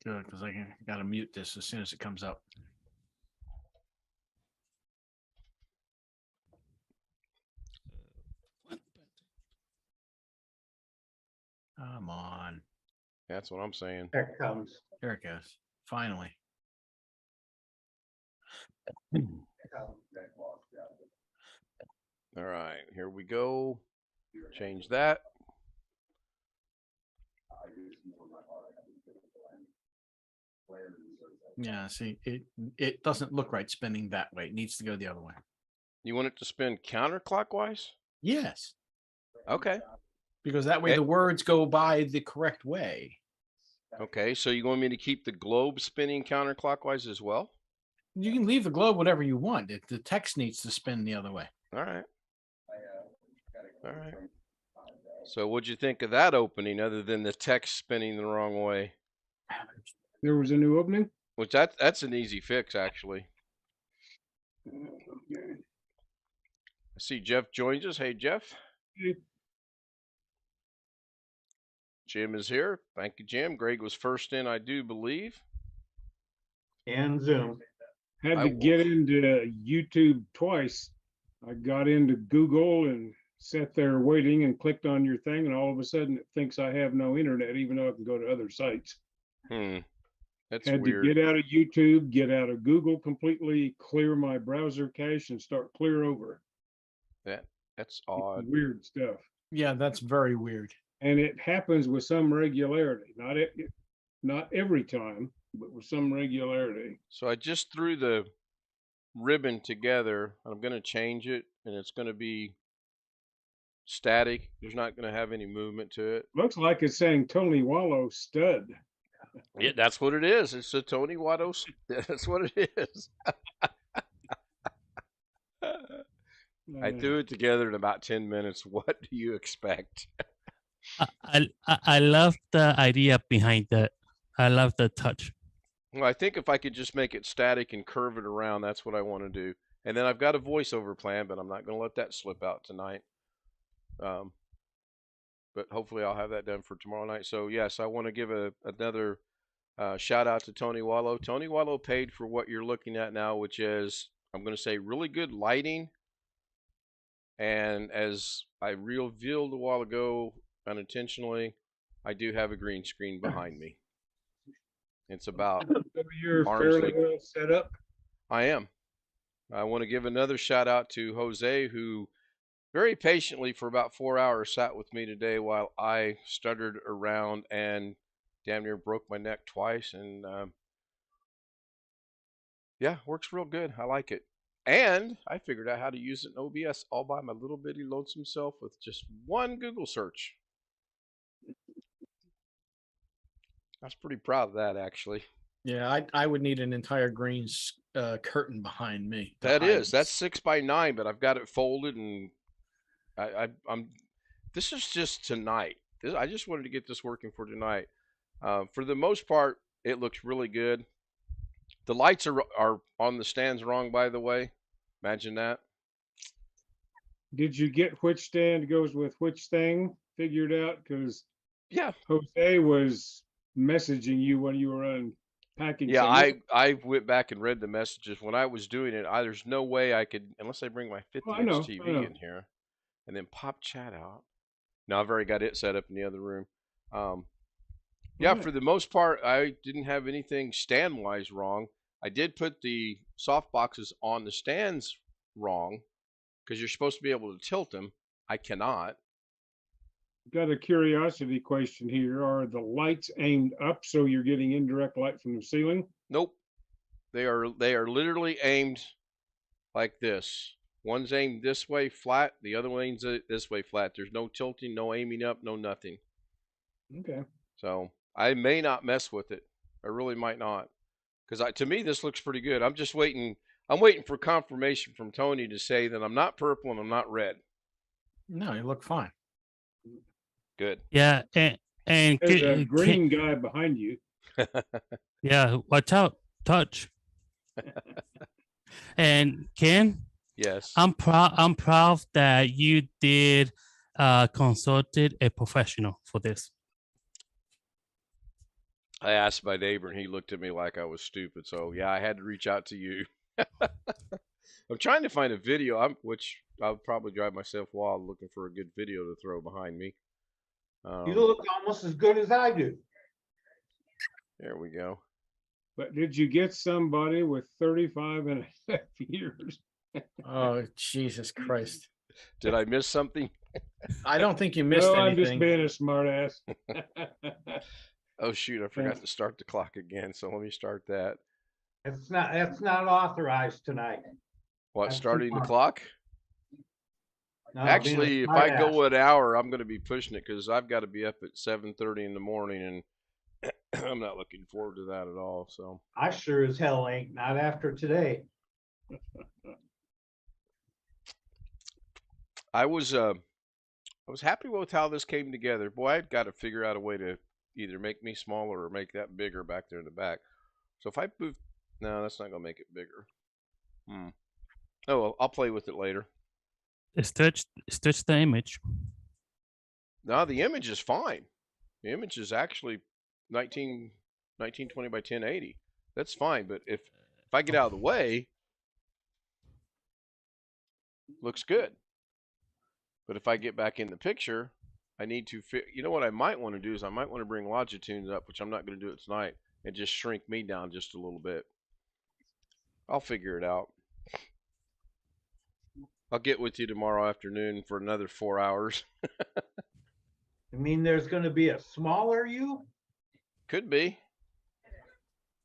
Good, because I got to mute this as soon as it comes up. Come on. That's what I'm saying. There it comes. There it goes. Finally. All right, here we go. Change that. Yeah, see, it doesn't look right spinning that way. It needs to go the other way. You want it to spin counterclockwise? Yes. Okay. Because that way the words go by the correct way. Okay, so you want me to keep the globe spinning counterclockwise as well? You can leave the globe whatever you want. The text needs to spin the other way. All right. All right. So what'd you think of that opening other than the text spinning the wrong way? There was a new opening? Which that's an easy fix, actually. Okay. I see Jeff joins us. Hey, Jeff. Hey. Jim is here. Thank you, Jim. Greg was first in, I do believe. And Zoom. Had to get into YouTube twice. I got into Google and sat there waiting and clicked on your thing, and all of a sudden it thinks I have no internet, even though I can go to other sites. That's Had weird. to get out of YouTube, get out of Google completely, clear my browser cache, and start clear over. That's odd. Weird stuff. Yeah, that's very weird. And it happens with some regularity. Not every time, but with some regularity. So I just threw the ribbon together. I'm going to change it, and it's going to be static. There's not going to have any movement to it. Looks like it's saying Tony Wallow stud. Yeah, that's what it is. It's a Tony Watto. That's what it is. I threw it together in about 10 minutes. What do you expect? I love the idea behind that. I love the touch. Well, I think if I could just make it static and curve it around, that's what I want to do. And then I've got a voiceover plan, but I'm not going to let that slip out tonight. But hopefully I'll have that done for tomorrow night. So yes, I want to give another shout out to Tony Wallow. Tony Wallow paid for what you're looking at now, which is, I'm going to say, really good lighting. And as I revealed a while ago, unintentionally, I do have a green screen behind me. It's about So you're fairly well set up. I am. I want to give another shout out to Jose, who very patiently for about 4 hours sat with me today while I stuttered around and damn near broke my neck twice. And yeah, works real good. I like it. And I figured out how to use it in OBS all by my little bitty lonesome self with just one Google search. I was pretty proud of that, actually. Yeah, I would need an entire green curtain behind me. That's 6 by 9, but I've got it folded, and I'm. This is just tonight. I just wanted to get this working for tonight. For the most part, it looks really good. The lights are on the stands wrong, by the way. Imagine that. Did you get which stand goes with which thing figured out? Because yeah, Jose was messaging you when you were unpacking. Yeah, I went back and read the messages when I was doing it. There's no way I could, unless I bring my 50-inch TV in here and then pop chat out. Now I've already got it set up in the other room. Yeah, for the most part, I didn't have anything stand-wise wrong. I did put the soft boxes on the stands wrong because you're supposed to be able to tilt them. I cannot. Got a curiosity question here. Are the lights aimed up so you're getting indirect light from the ceiling? Nope. They are literally aimed like this. One's aimed this way flat, the other one's this way flat. There's no tilting, no aiming up, no nothing. Okay. So I may not mess with it. I really might not. Because to me, this looks pretty good. I'm just waiting. I'm waiting for confirmation from Tony to say that I'm not purple and I'm not red. No, you look fine. Good. Yeah, and there's a green guy behind you. Yeah, watch out, touch. And Ken, yes, I'm proud that you did consulted a professional for this. I asked my neighbor, and he looked at me like I was stupid. So yeah, I had to reach out to you. I'm trying to find a video, which I'll probably drive myself wild looking for a good video to throw behind me. You look almost as good as I do. There we go. But did you get somebody with 35 and a half years? Oh, Jesus Christ. Did I miss something? I don't think you missed No, I'm just anything. being a smart ass. Oh shoot, I forgot to start the clock again. So let me start that. That's not authorized tonight. What, That's starting too the much. clock? No, Actually, being a if smart I ass. go an hour, I'm going to be pushing it because I've got to be up at 7:30 in the morning, and I'm not looking forward to that at all. So I sure as hell ain't, not after today. I was happy with how this came together. Boy, I've got to figure out a way to either make me smaller or make that bigger back there in the back. So if I move, no, that's not going to make it bigger. Oh well, I'll play with it later. Stretch the image. No, the image is fine. The image is actually 1920 by 1080. That's fine. But if I get out of the way, looks good. But if I get back in the picture, I need to fit. You know what I might want to do is I might want to bring Longitude up, which I'm not going to do it tonight, and just shrink me down just a little bit. I'll figure it out. I'll get with you tomorrow afternoon for another 4 hours. I mean, there's gonna be a smaller you? Could be.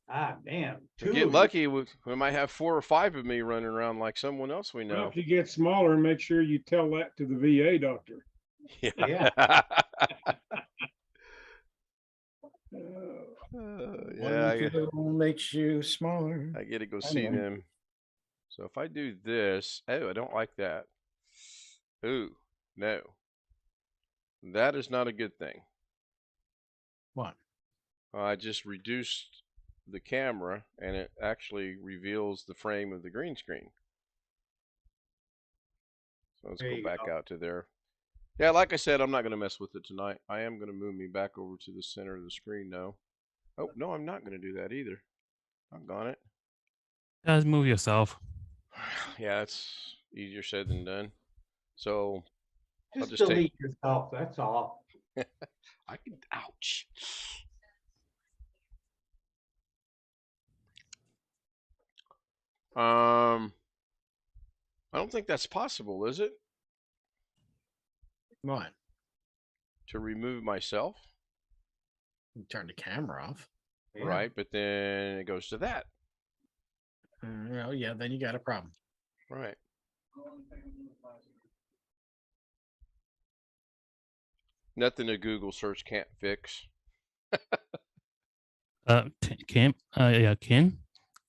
Ah, damn. If we get lucky, we might have 4 or 5 of me running around like someone else we Well, know. if you get smaller, make sure you tell that to the VA doctor. Yeah. Yeah, Makes you smaller. I get to go see Anyway. them. So if I do this, oh, I don't like that. Ooh, no. That is not a good thing. What? I just reduced the camera and it actually reveals the frame of the green screen. So let's go back out to there. Yeah, like I said, I'm not going to mess with it tonight. I am going to move me back over to the center of the screen though. Oh, no, I'm not going to do that either. Doggone it. Just move yourself. Yeah, it's easier said than done. So Just I'll just delete yourself, that's all. I can, ouch. I don't think that's possible, is it? What? To remove myself? You turn the camera off. Yeah. Right, but then it goes to that. Well, yeah, then you got a problem. Right. Nothing a Google search can't fix. Ken, Ken,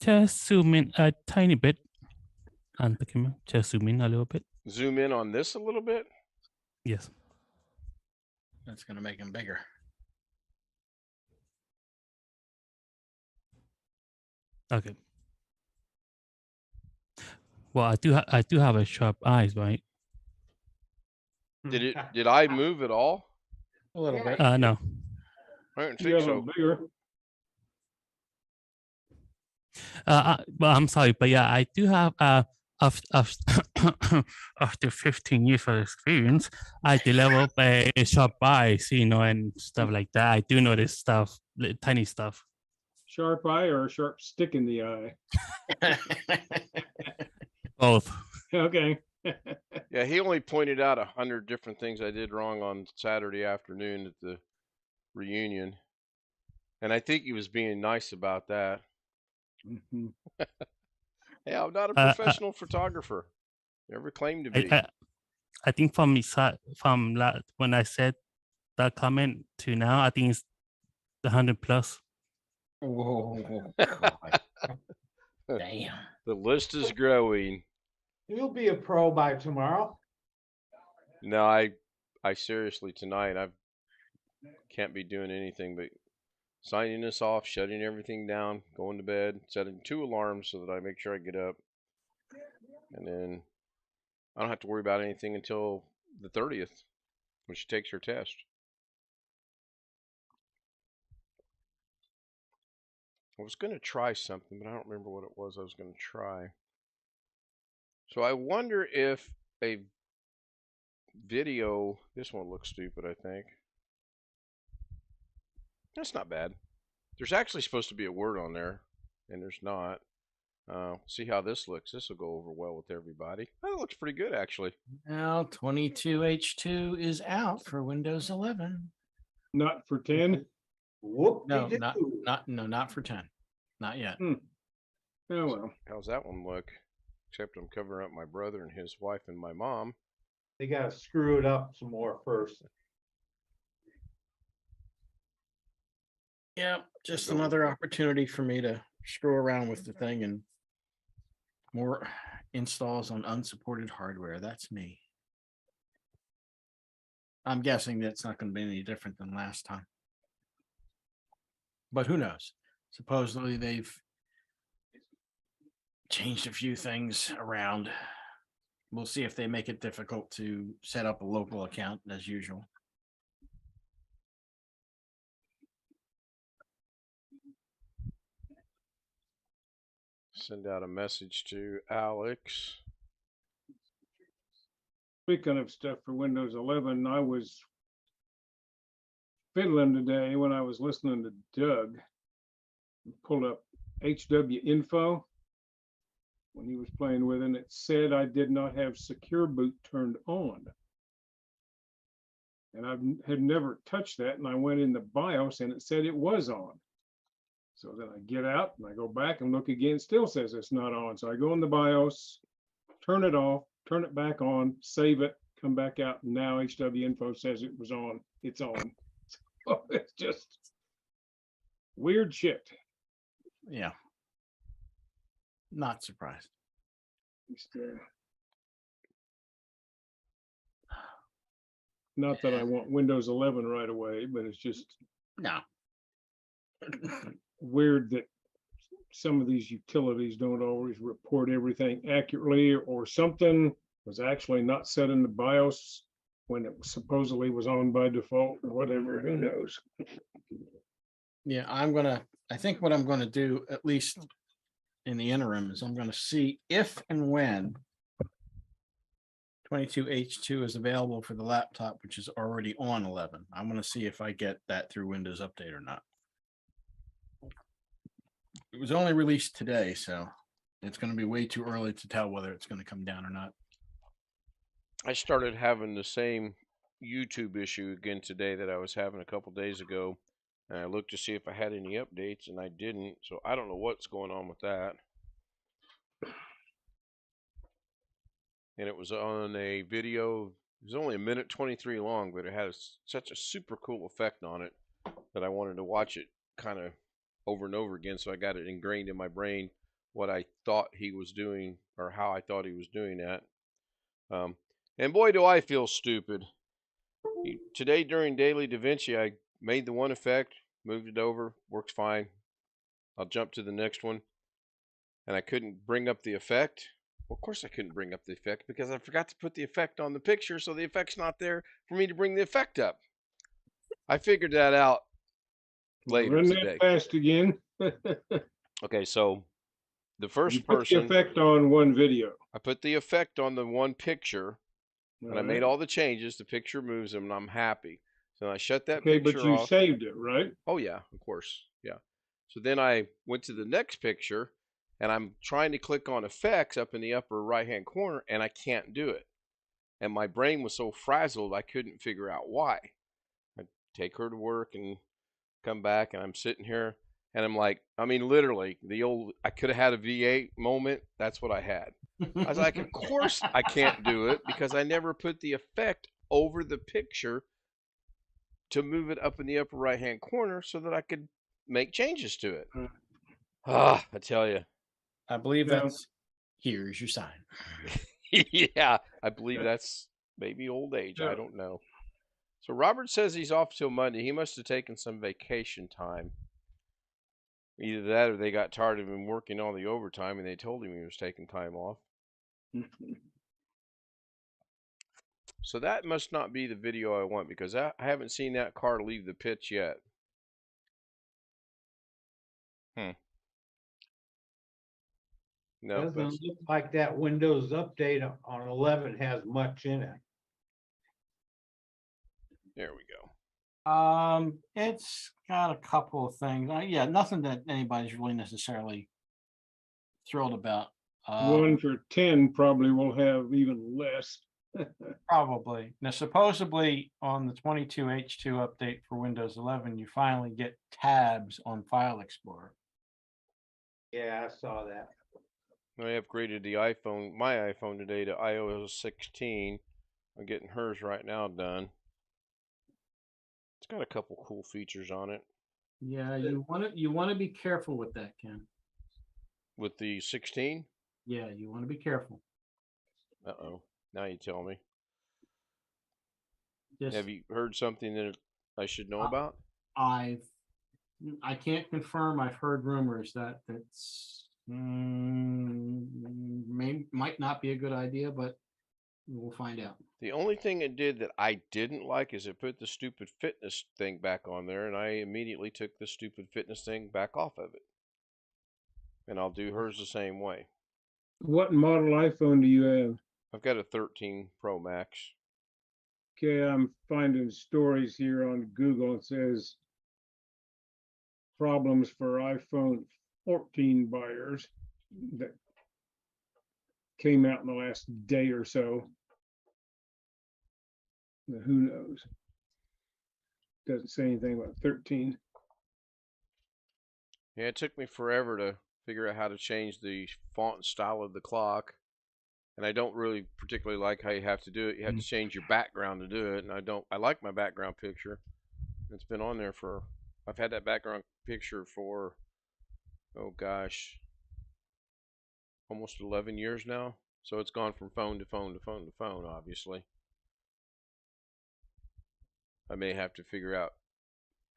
just zoom in a tiny bit on the camera. Just zoom in a little bit. Zoom in on this a little bit. Yes. That's going to make him bigger. Okay. Well, I do have a sharp eyes, right? Did I move at all? A little bit. No. I don't You think got a so. little bigger. Well, I'm sorry, but yeah, I do have after 15 years of experience, I developed a sharp eyes, and stuff like that. I do know this stuff, tiny stuff. Sharp eye or a sharp stick in the eye? Both. Okay. Yeah, he only pointed out 100 different things I did wrong on Saturday afternoon at the reunion. And I think he was being nice about that. Mm-hmm. Hey, I'm not a professional photographer. Never claimed to be. I think from when I said that comment to now, I think it's 100 plus. Whoa, God. Damn. The list is growing. You'll be a pro by tomorrow. No, I seriously tonight I can't be doing anything but signing this off, shutting everything down, going to bed, setting 2 alarms so that I make sure I get up, and then I don't have to worry about anything until the 30th when she takes her test. I was going to try something, but I don't remember what it was I was going to try. So I wonder if a video, this one looks stupid, I think. That's not bad. There's actually supposed to be a word on there, and there's not. See how this looks. This will go over well with everybody. That looks pretty good, actually. Now 22H2 is out for Windows 11. Not for 10? Whoop. No, not for 10. Not yet. Oh, well. How's that one look? Except I'm covering up my brother and his wife and my mom. They got to screw it up some more first. Yeah, just another opportunity for me to screw around with the thing and more installs on unsupported hardware. That's me. I'm guessing that's not going to be any different than last time. But who knows? Supposedly they've changed a few things around. We'll see if they make it difficult to set up a local account as usual. Send out a message to Alex. Speaking of stuff for Windows 11, I was fiddling today when I was listening to Doug. Pulled up HW info when he was playing with it, and it said I did not have secure boot turned on. And I had never touched that, and I went in the BIOS and it said it was on. So then I get out and I go back and look again, still says it's not on. So I go in the BIOS, turn it off, turn it back on, save it, come back out, and now HW info says it was on. It's on. So it's just weird shit. Yeah. Not surprised. Just, not that I want Windows 11 right away, but it's just No. weird that some of these utilities don't always report everything accurately, or something was actually not set in the BIOS when it supposedly was on by default or whatever. Who knows? Yeah, I think what I'm gonna do, at least in the interim, is I'm gonna see if and when 22H2 is available for the laptop, which is already on 11. I'm gonna see if I get that through Windows Update or not. It was only released today, so it's gonna be way too early to tell whether it's gonna come down or not. I started having the same YouTube issue again today that I was having a couple days ago. And I looked to see if I had any updates, and I didn't. So I don't know what's going on with that. And it was on a video. It was only 1:23 long, but it had such a super cool effect on it that I wanted to watch it kind of over and over again. So I got it ingrained in my brain what I thought he was doing, or how I thought he was doing that. And boy, do I feel stupid. Today during Daily Da Vinci, I made the one effect, moved it over, works fine. I'll jump to the next one. And I couldn't bring up the effect. Well, of course I couldn't bring up the effect because I forgot to put the effect on the picture, so the effect's not there for me to bring the effect up. I figured that out later Run today. that fast again. Okay, so the first You put person, the effect on one video. I put the effect on the one picture, and I made right? all the changes. The picture moves them, and I'm happy. So I shut that Okay, picture but you off. saved it, right? Oh yeah, of course, yeah. So then I went to the next picture, and I'm trying to click on effects up in the upper right-hand corner, and I can't do it. And my brain was so frazzled, I couldn't figure out why. I'd take her to work and come back, and I'm sitting here, and I'm like, I mean, literally, I could have had a V8 moment. That's what I had. I was like, of course I can't do it because I never put the effect over the picture to move it up in the upper right-hand corner so that I could make changes to it. I tell you. I believe Yeah. that's here's your sign. Yeah, I believe that's maybe old age. Yeah. I don't know. So Robert says he's off till Monday. He must have taken some vacation time. Either that or they got tired of him working all the overtime and they told him he was taking time off. So that must not be the video I want because I haven't seen that car leave the pitch yet. No, Doesn't that's, look like that Windows update on 11 has much in it. there we go. It's got a couple of things. Yeah, nothing that anybody's really necessarily thrilled about. One for 10 probably will have even less. Probably. Now, supposedly on the 22H2 update for Windows 11, you finally get tabs on File Explorer. Yeah, I saw that. I upgraded the iPhone, my iPhone today to iOS 16. I'm getting hers right now done. It's got a couple cool features on it. Yeah, you want to be careful with that, Ken. With the 16? Yeah, you want to be careful. Uh-oh. Now you tell me. Just Have you heard something that I should know about? I can't confirm. I've heard rumors that might not be a good idea, but we'll find out. The only thing it did that I didn't like is it put the stupid fitness thing back on there, and I immediately took the stupid fitness thing back off of it. And I'll do hers the same way. What model iPhone do you have? I've got a 13 Pro Max. Okay, I'm finding stories here on Google. It says problems for iPhone 14 buyers that came out in the last day or so. But who knows? Doesn't say anything about 13. Yeah, it took me forever to figure out how to change the font style of the clock. And I don't really particularly like how you have to do it. You have to change your background to do it. And I like my background picture. It's been on there for, I've had that background picture for, oh gosh, almost 11 years now. So it's gone from phone to phone to phone to phone, obviously. I may have to figure out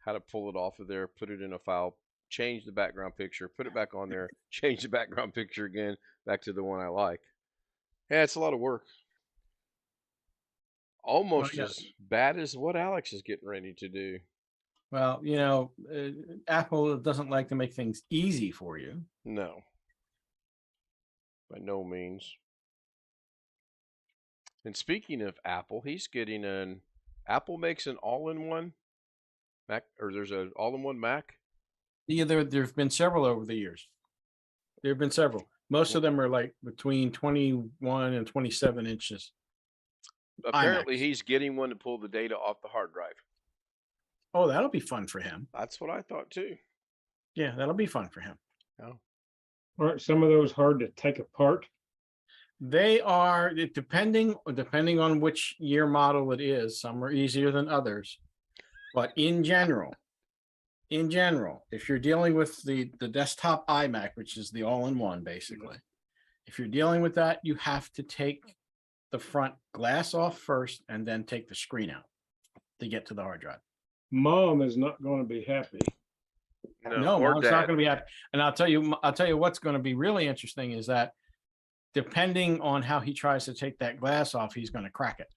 how to pull it off of there, put it in a file, change the background picture, put it back on there, change the background picture again, back to the one I like. Yeah, it's a lot of work. Almost as bad as what Alex is getting ready to do. Well, Apple doesn't like to make things easy for you. No. By no means. And speaking of Apple, he's getting an Apple makes an all-in-one Mac, or there's an all-in-one Mac. Yeah, there've been several over the years. There have been several. Most of them are like between 21 and 27 inches. Apparently, iMacs. he's getting one to pull the data off the hard drive. Oh, that'll be fun for him. That's what I thought too. Yeah, that'll be fun for him. Oh. Aren't some of those hard to take apart? They are, depending on which year model it is. Some are easier than others, but in general, if you're dealing with the desktop iMac, which is the all-in-one, basically, if you're dealing with that, you have to take the front glass off first and then take the screen out to get to the hard drive. Mom is not going to be happy. No, or Mom's Dad. not going to be happy. And I'll tell you what's going to be really interesting is that depending on how he tries to take that glass off, he's going to crack it.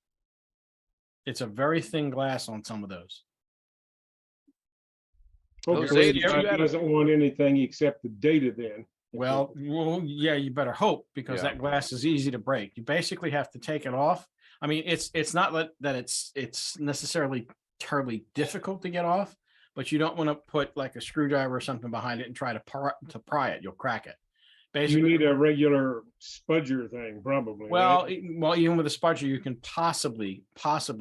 It's a very thin glass on some of those. Hopefully, Jose, he doesn't want anything except the data then. Well, yeah, you better hope, because that glass is easy to break. You basically have to take it off. I mean, it's not that it's necessarily terribly difficult to get off, but you don't want to put like a screwdriver or something behind it and try to pry it. You'll crack it. Basically, You need a regular spudger thing, probably. well, right? even with a spudger, you can possibly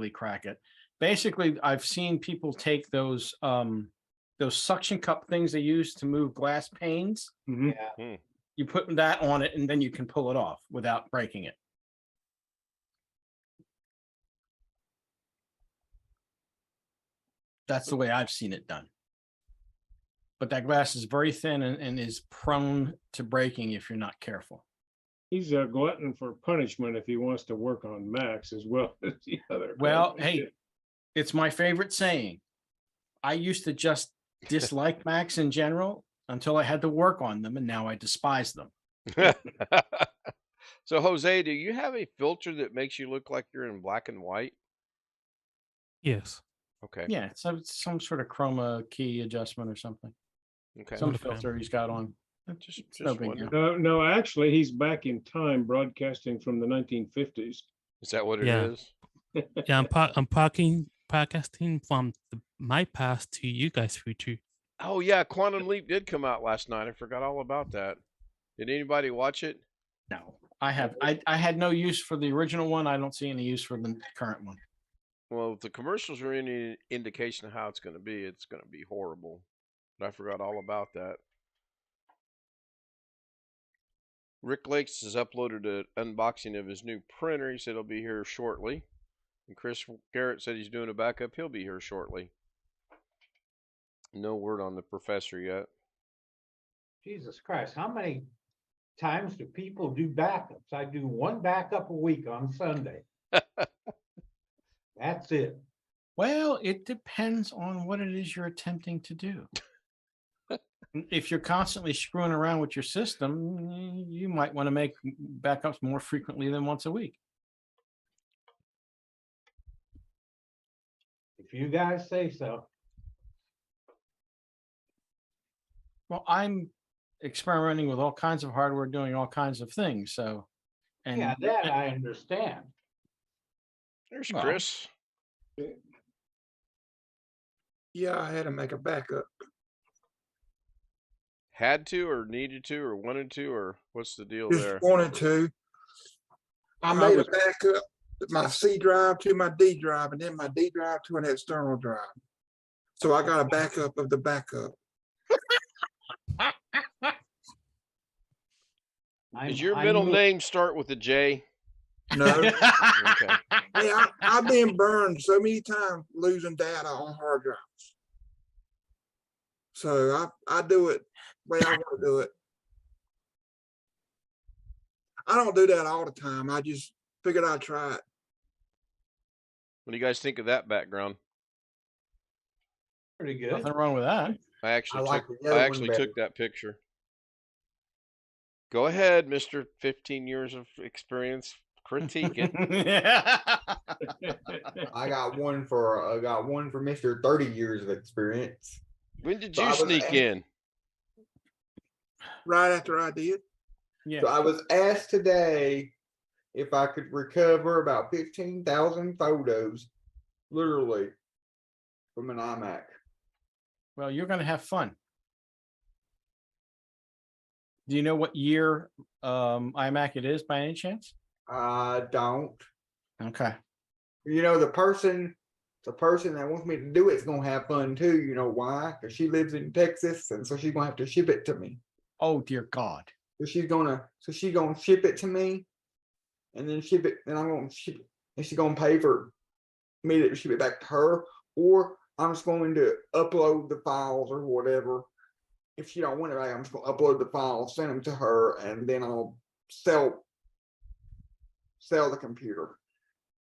crack it. Basically, I've seen people take those suction cup things they use to move glass panes. Mhm. Yeah. You put that on it, and then you can pull it off without breaking it. That's the way I've seen it done. But that glass is very thin and is prone to breaking if you're not careful. He's a glutton for punishment if he wants to work on Macs as well as the other. Well, guys. hey, it's my favorite saying. I used to just dislike Macs in general until I had to work on them, and now I despise them. So, Jose, do you have a filter that makes you look like you're in black and white? Yes. Okay. Yeah, it's some sort of chroma key adjustment or something. Okay. Some Good for filter him. he's got on. Just no big wondering. deal. No, actually, he's back in time broadcasting from the 1950s. Is that what it Yeah. is? Yeah, I'm podcasting from my past to you guys' future. Oh yeah, Quantum Leap did come out last night. I forgot all about that. Did anybody watch it? No, I had no use for the original one. I don't see any use for the current one. Well, if the commercials are any indication of how it's going to be horrible. But I forgot all about that. Rick Lakes has uploaded an unboxing of his new printer. He said it'll be here shortly. And Chris Garrett said he's doing a backup. He'll be here shortly. No word on the professor yet. Jesus Christ, how many times do people do backups? I do one backup a week on Sunday. That's it. Well, it depends on what it is you're attempting to do. If you're constantly screwing around with your system, you might want to make backups more frequently than once a week. If you guys say so. Well, I'm experimenting with all kinds of hardware, doing all kinds of things. So, and Yeah, that I understand. There's Well, Chris. Yeah, I had to make a backup. Had to or needed to or wanted to or what's the deal Just there? wanted to. I made a backup, my C drive to my D drive, and then my D drive to an external drive. So I got a backup of the backup. Does your middle name start with a J? No. Okay. Hey, I've been burned so many times losing data on hard drives. So I do it the way I want to do it. I don't do that all the time. I just figured I'd try it. What do you guys think of that background? Pretty good. nothing wrong with that. I actually like took the other I one actually better. took that picture. Go ahead, Mr. 15 years of experience. Critique it. I got one for Mr. 30 years of experience. When did So you I was sneak asked- in? Right after I did. Yeah. So I was asked today if I could recover about 15,000 photos, literally, from an iMac. Well, you're going to have fun. Do you know what year iMac it is by any chance? I don't. Okay. You know, the person that wants me to do it's gonna have fun too. You know why? Because she lives in Texas, and so she's gonna have to ship it to me. Oh dear God. So she's gonna ship it to me, and then ship it. Then I'm gonna ship it, and she's gonna pay for me to ship it back to her, or I'm just going to upload the files or whatever. If she don't want it back, I'm just gonna upload the files, send them to her, and then I'll sell the computer.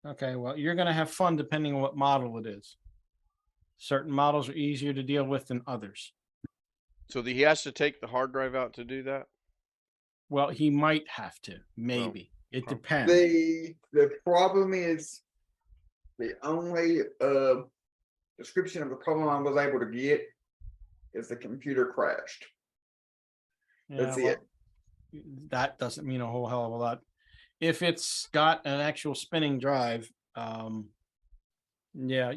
Okay. Well, you're going to have fun depending on what model it is. Certain models are easier to deal with than others. So he has to take the hard drive out to do that? Well, he might have to, maybe. It depends. The problem is the only description of the problem I was able to get is the computer crashed. That's Yeah, it. well, that doesn't mean a whole hell of a lot. If it's got an actual spinning drive, yeah,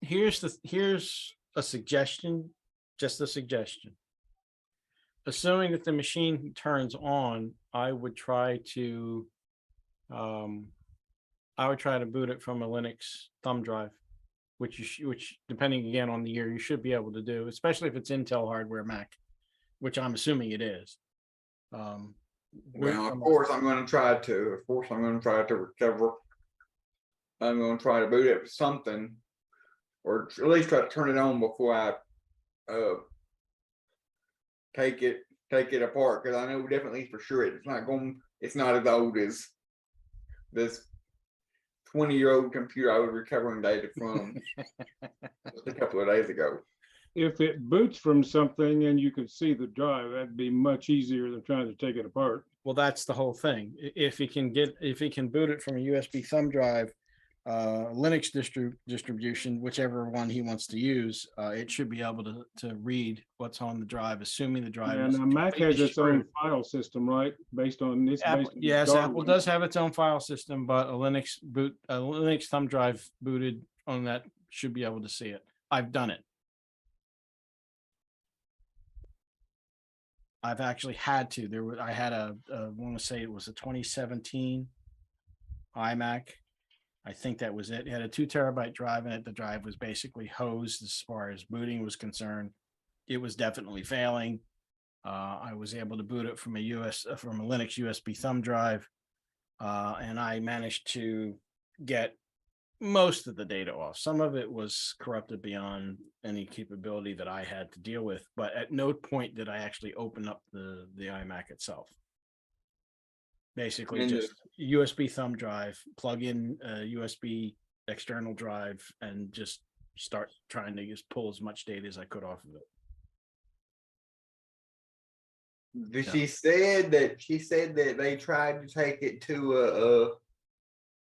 here's a suggestion, just a suggestion. Assuming that the machine turns on, I would try to boot it from a Linux thumb drive, which depending again on the year, you should be able to do, especially if it's Intel hardware Mac, which I'm assuming it is. Well, of course, I'm going to try to. Of course, I'm going to try to recover. I'm going to try to boot it with something, or at least try to turn it on before I take it apart. Because I know definitely for sure it's not as old as this 20-year-old computer I was recovering data from just a couple of days ago. If it boots from something and you could see the drive, that'd be much easier than trying to take it apart. Well, that's the whole thing. If he can boot it from a USB thumb drive, Linux distribution, whichever one he wants to use, it should be able to read what's on the drive, assuming the drive And is a Mac has completely its own screwed. file system, right? Based on this. Apple, yes, Apple does have its own file system, but a Linux thumb drive booted on that should be able to see it. I've done it. I've actually had to. I had I want to say it was a 2017 iMac. I think that was it. It had a 2 terabyte drive in it. The drive was basically hosed as far as booting was concerned. It was definitely failing. I was able to boot it from a Linux USB thumb drive, and I managed to get most of the data off. Some of it was corrupted beyond any capability that I had to deal with, but at no point did I actually open up the iMac itself. Basically, just USB thumb drive, plug in a USB external drive, and just start trying to just pull as much data as I could off of it. She said that they tried to take it to a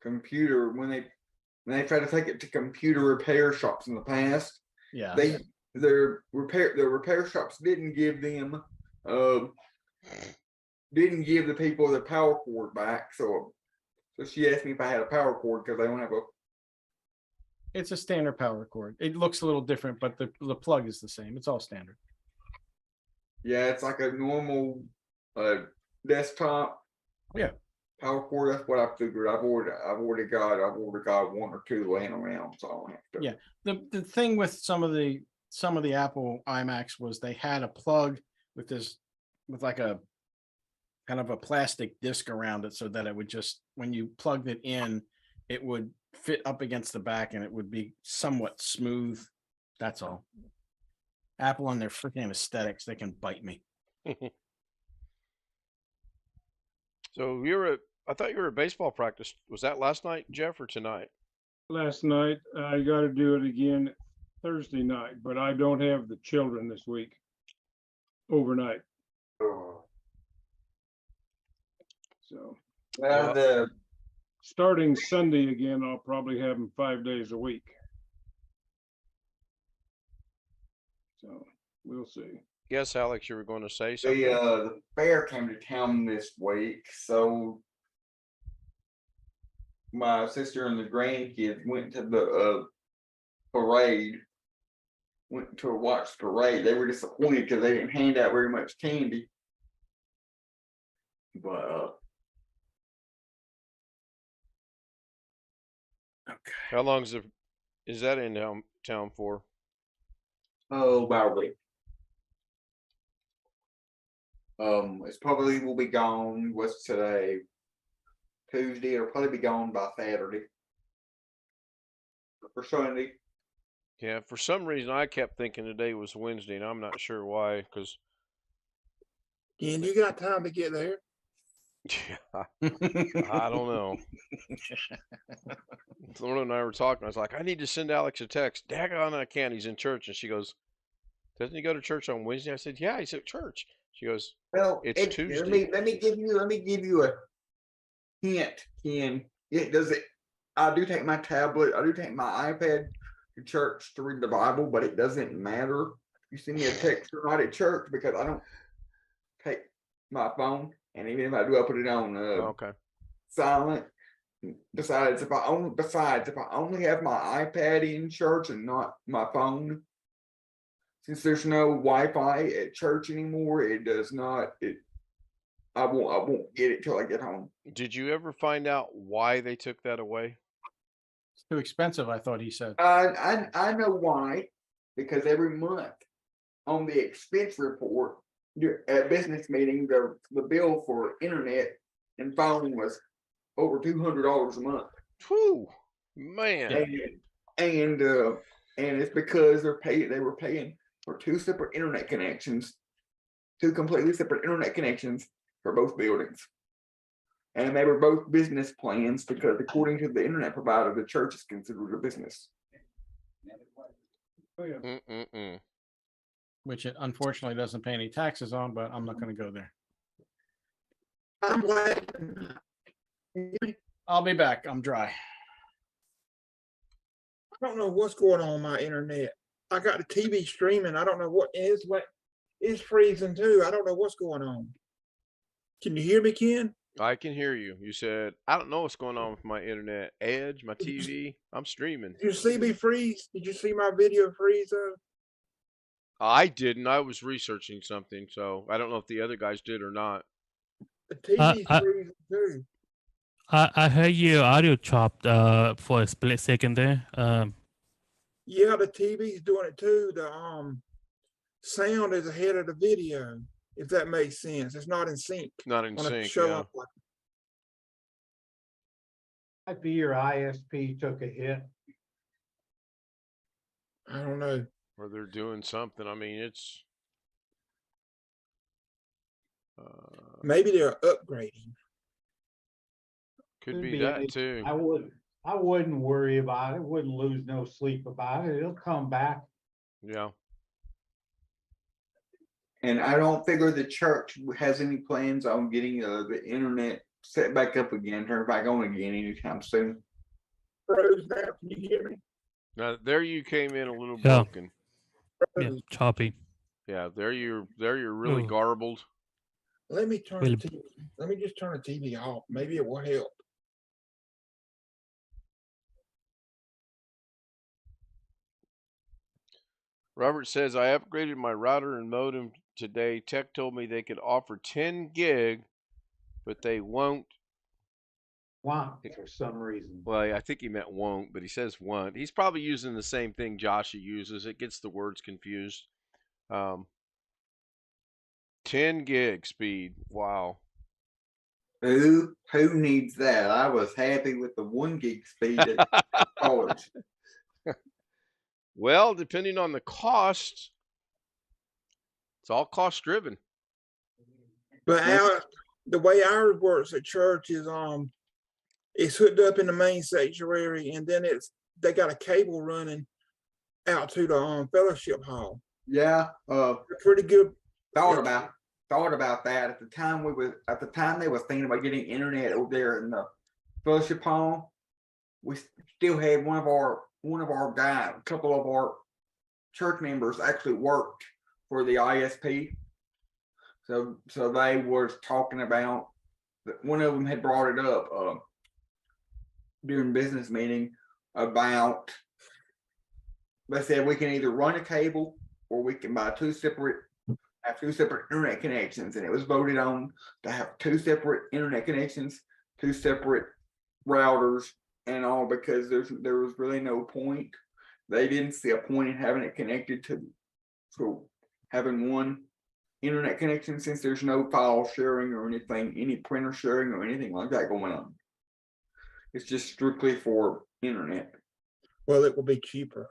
computer when they tried to take it to computer repair shops in the past. Yeah, the repair shops didn't give them didn't give the people the power cord back. So she asked me if I had a power cord because they don't have a. It's a standard power cord. It looks a little different, but the plug is the same. It's all standard. Yeah, it's like a normal desktop. Yeah. Power cord. That's what I figured. I've already got one or two laying around, so I don't have to. Yeah. The thing with some of the Apple iMacs was they had a plug with like a kind of a plastic disc around it, so that it would just, when you plugged it in, it would fit up against the back and it would be somewhat smooth. That's all. Apple and their freaking aesthetics, they can bite me. So I thought you were at baseball practice. Was that last night, Jeff, or tonight? Last night. I got to do it again Thursday night, but I don't have the children this week overnight. So starting Sunday again, I'll probably have them 5 days a week. So we'll see. Yes, Alex, you were going to say something. The fair came to town this week, so my sister and the grandkids went to the parade. Went to watch the parade. They were disappointed because they didn't hand out very much candy. But Okay. How long is that in town for? about a week. It's probably will be gone. What's today? Tuesday. It'll probably be gone by Saturday. For Sunday. Yeah, for some reason I kept thinking today was Wednesday, and I'm not sure why. Because And you got time to get there? I don't know. Lorna and I were talking. I was like, I need to send Alex a text. Daggone, I can't. He's in church, and she goes, "Doesn't he go to church on Wednesday?" I said, "Yeah, he's at church." She goes, Well, It's Tuesday. Let me give you a hint, Ken. I do take my tablet, I do take my iPad to church to read the Bible, but it doesn't matter. You send me a text or not at church because I don't take my phone, and even if I do, I put it on okay. silent. Besides, if I only have my iPad in church and not my phone, since there's no Wi-Fi at church anymore, it does not. I won't get it till I get home. Did you ever find out why they took that away? It's too expensive, I thought he said. I know why, because every month on the expense report at business meeting, the bill for internet and phone was over $200 a month. Whew, man. And it's because they were paying for two completely separate internet connections for both buildings. And they were both business plans because according to the internet provider, the church is considered a business. Oh, yeah. Which it unfortunately doesn't pay any taxes on, but I'm not going to go there. I'm glad. I'll be back. I'm dry. I don't know what's going on my internet. I got the TV streaming. I don't know what is freezing too. I don't know what's going on. Can you hear me, Ken? I can hear you. You said, I don't know what's going on with my internet. Edge, my TV. I'm streaming. Did you see me freeze? Did you see my video freeze? I didn't. I was researching something, so I don't know if the other guys did or not. The TV's freezing too. I heard your audio chopped for a split second there. Yeah, the TV's doing it too. The sound is ahead of the video, if that makes sense. It's not in sync. Not in on a sync, show yeah. up like Might be your ISP took a hit. I don't know. Or they're doing something. I mean, it's Maybe they're upgrading. could be be that anything. too. I wouldn't worry about it. Wouldn't lose no sleep about it. It'll come back. Yeah. And I don't figure the church has any plans on getting the internet set back up again, turned back on again anytime soon. Froze now. Can you hear me? Now there you came in a little Yeah. broken. Yeah, choppy. Yeah, there you're really Ooh. garbled. Let me turn Will- the TV. Let me just turn the TV off. Maybe it will help. Robert says, I upgraded my router and modem today. Tech told me they could offer 10 gig, but they won't. Want for some reason. Well, I think he meant won't, but he says won't. He's probably using the same thing Joshy uses. It gets the words confused. 10 gig speed. Wow. Who needs that? I was happy with the 1 gig speed at college. Well, depending on the cost, it's all cost driven. But the way ours works at church is it's hooked up in the main sanctuary, and then they got a cable running out to the fellowship hall. Yeah, They're pretty good. thought about that at the time they were thinking about getting internet over there in the fellowship hall. We still had one of our guys, a couple of our church members actually worked for the ISP. So they was talking about, one of them had brought it up during business meeting about, they said we can either run a cable or we can buy have two separate internet connections, and it was voted on to have 2 separate internet connections, 2 separate routers and all, because there was really no point. They didn't see a point in having it connected to having one internet connection, since there's no file sharing or anything, any printer sharing or anything like that going on. It's just strictly for internet. Well, it will be cheaper.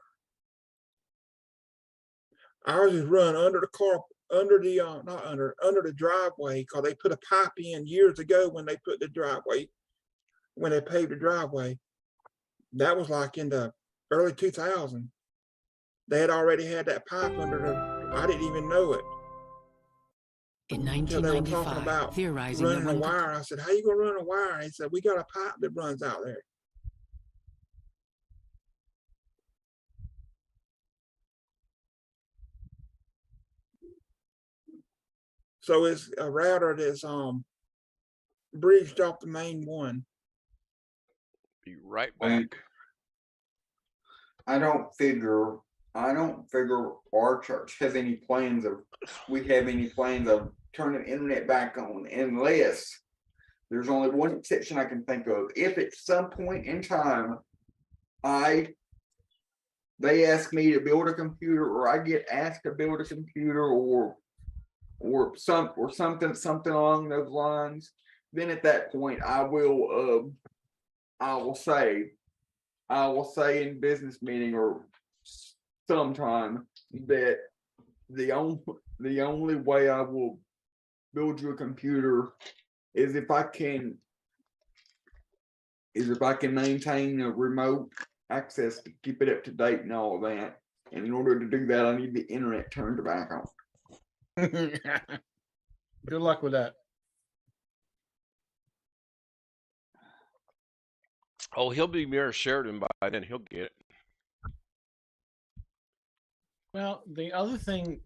Ours is run under the car, under the driveway, because they put a pipe in years ago when they put the driveway, when they paved the driveway. That was like in the early 2000s. They had already had that pipe under the, I didn't even know it. In Until they were talking 1995, about theorizing running that a one could wire. I said, how you gonna run a wire? He said, we got a pipe that runs out there. So it's a router that's bridged off the main one. Be right back. I don't figure our church has any plans of turning the internet back on, unless there's only one exception I can think of. If at some point in time they ask me to build a computer, or I get asked to build a computer, or something along those lines, then at that point I will say in business meeting or sometime that the only way I will build you a computer is if I can maintain a remote access to keep it up to date and all of that. And in order to do that, I need the internet turned back on. Good luck with that. Oh, he'll be Mayor Sheridan by then. He'll get it. Well, the other thing,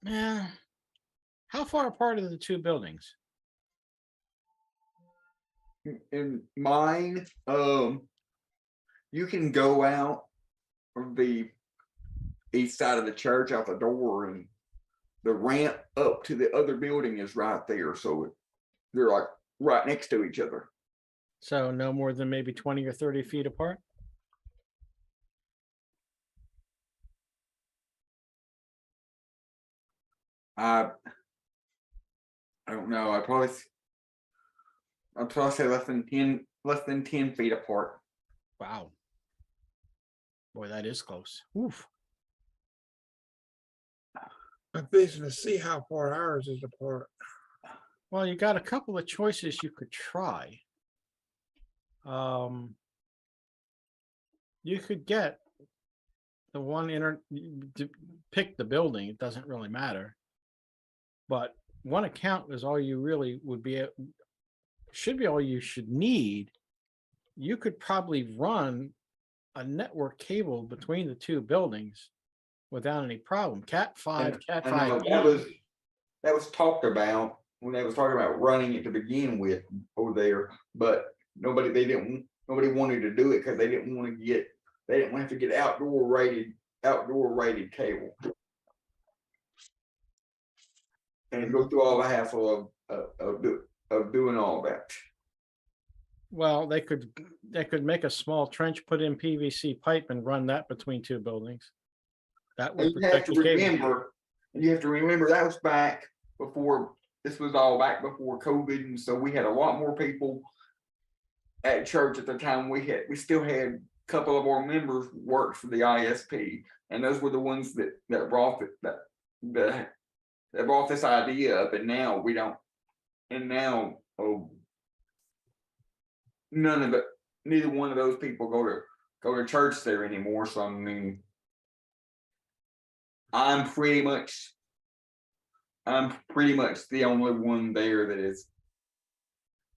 how far apart are the two buildings? In mine, you can go out of the east side of the church out the door, and the ramp up to the other building is right there. So they're like right next to each other. So no more than maybe 20 or 30 feet apart? I don't know. I'd probably say less than 10 feet apart. Wow. Boy, that is close. Oof. I'm fixing to see how far ours is apart. Well, you got a couple of choices you could try. You could get the one pick the building. It doesn't really matter. But one account is all you really should be all you should need. You could probably run a network cable between the two buildings without any problem. Cat 5, Cat 5. That was talked about when they was talking about running it to begin with over there, but nobody wanted to do it because they didn't want to have to get outdoor rated cable and go through all the hassle of doing all that. Well, they could make a small trench, put in PVC pipe, and run that between two buildings. That would protect the cable. You have to remember that was back before, this was all back before COVID, and so we had a lot more people at church at the time. We still had a couple of our members work for the ISP, and those were the ones that brought this idea up. And now we don't. And now, neither one of those people go to church there anymore. So I mean, I'm pretty much the only one there that is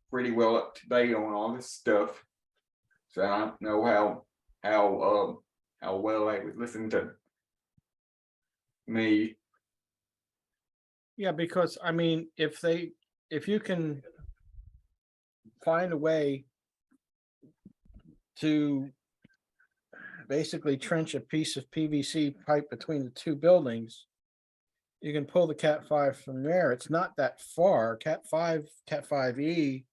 pretty well up to date on all this stuff. So I don't know how well they would listen to me. Yeah, because I mean, if you can find a way to basically trench a piece of PVC pipe between the two buildings, you can pull the Cat 5 from there. It's not that far. Cat 5E,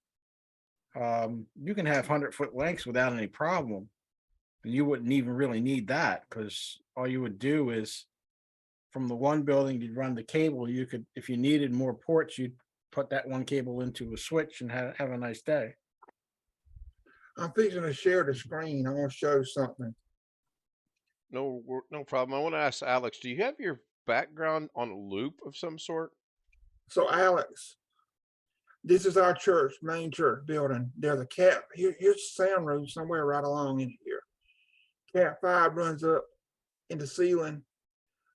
you can have 100-foot lengths without any problem. And you wouldn't even really need that, because all you would do is from the one building, you'd run the cable. You could, if you needed more ports, you'd put that one cable into a switch and have a nice day. I'm fixing to share the screen. I want to show something. No problem. I want to ask Alex, do you have your background on a loop of some sort? So Alex, this is our church, main church building. There's a cat. Here's the sound room somewhere right along in here. Cat 5 runs up in the ceiling,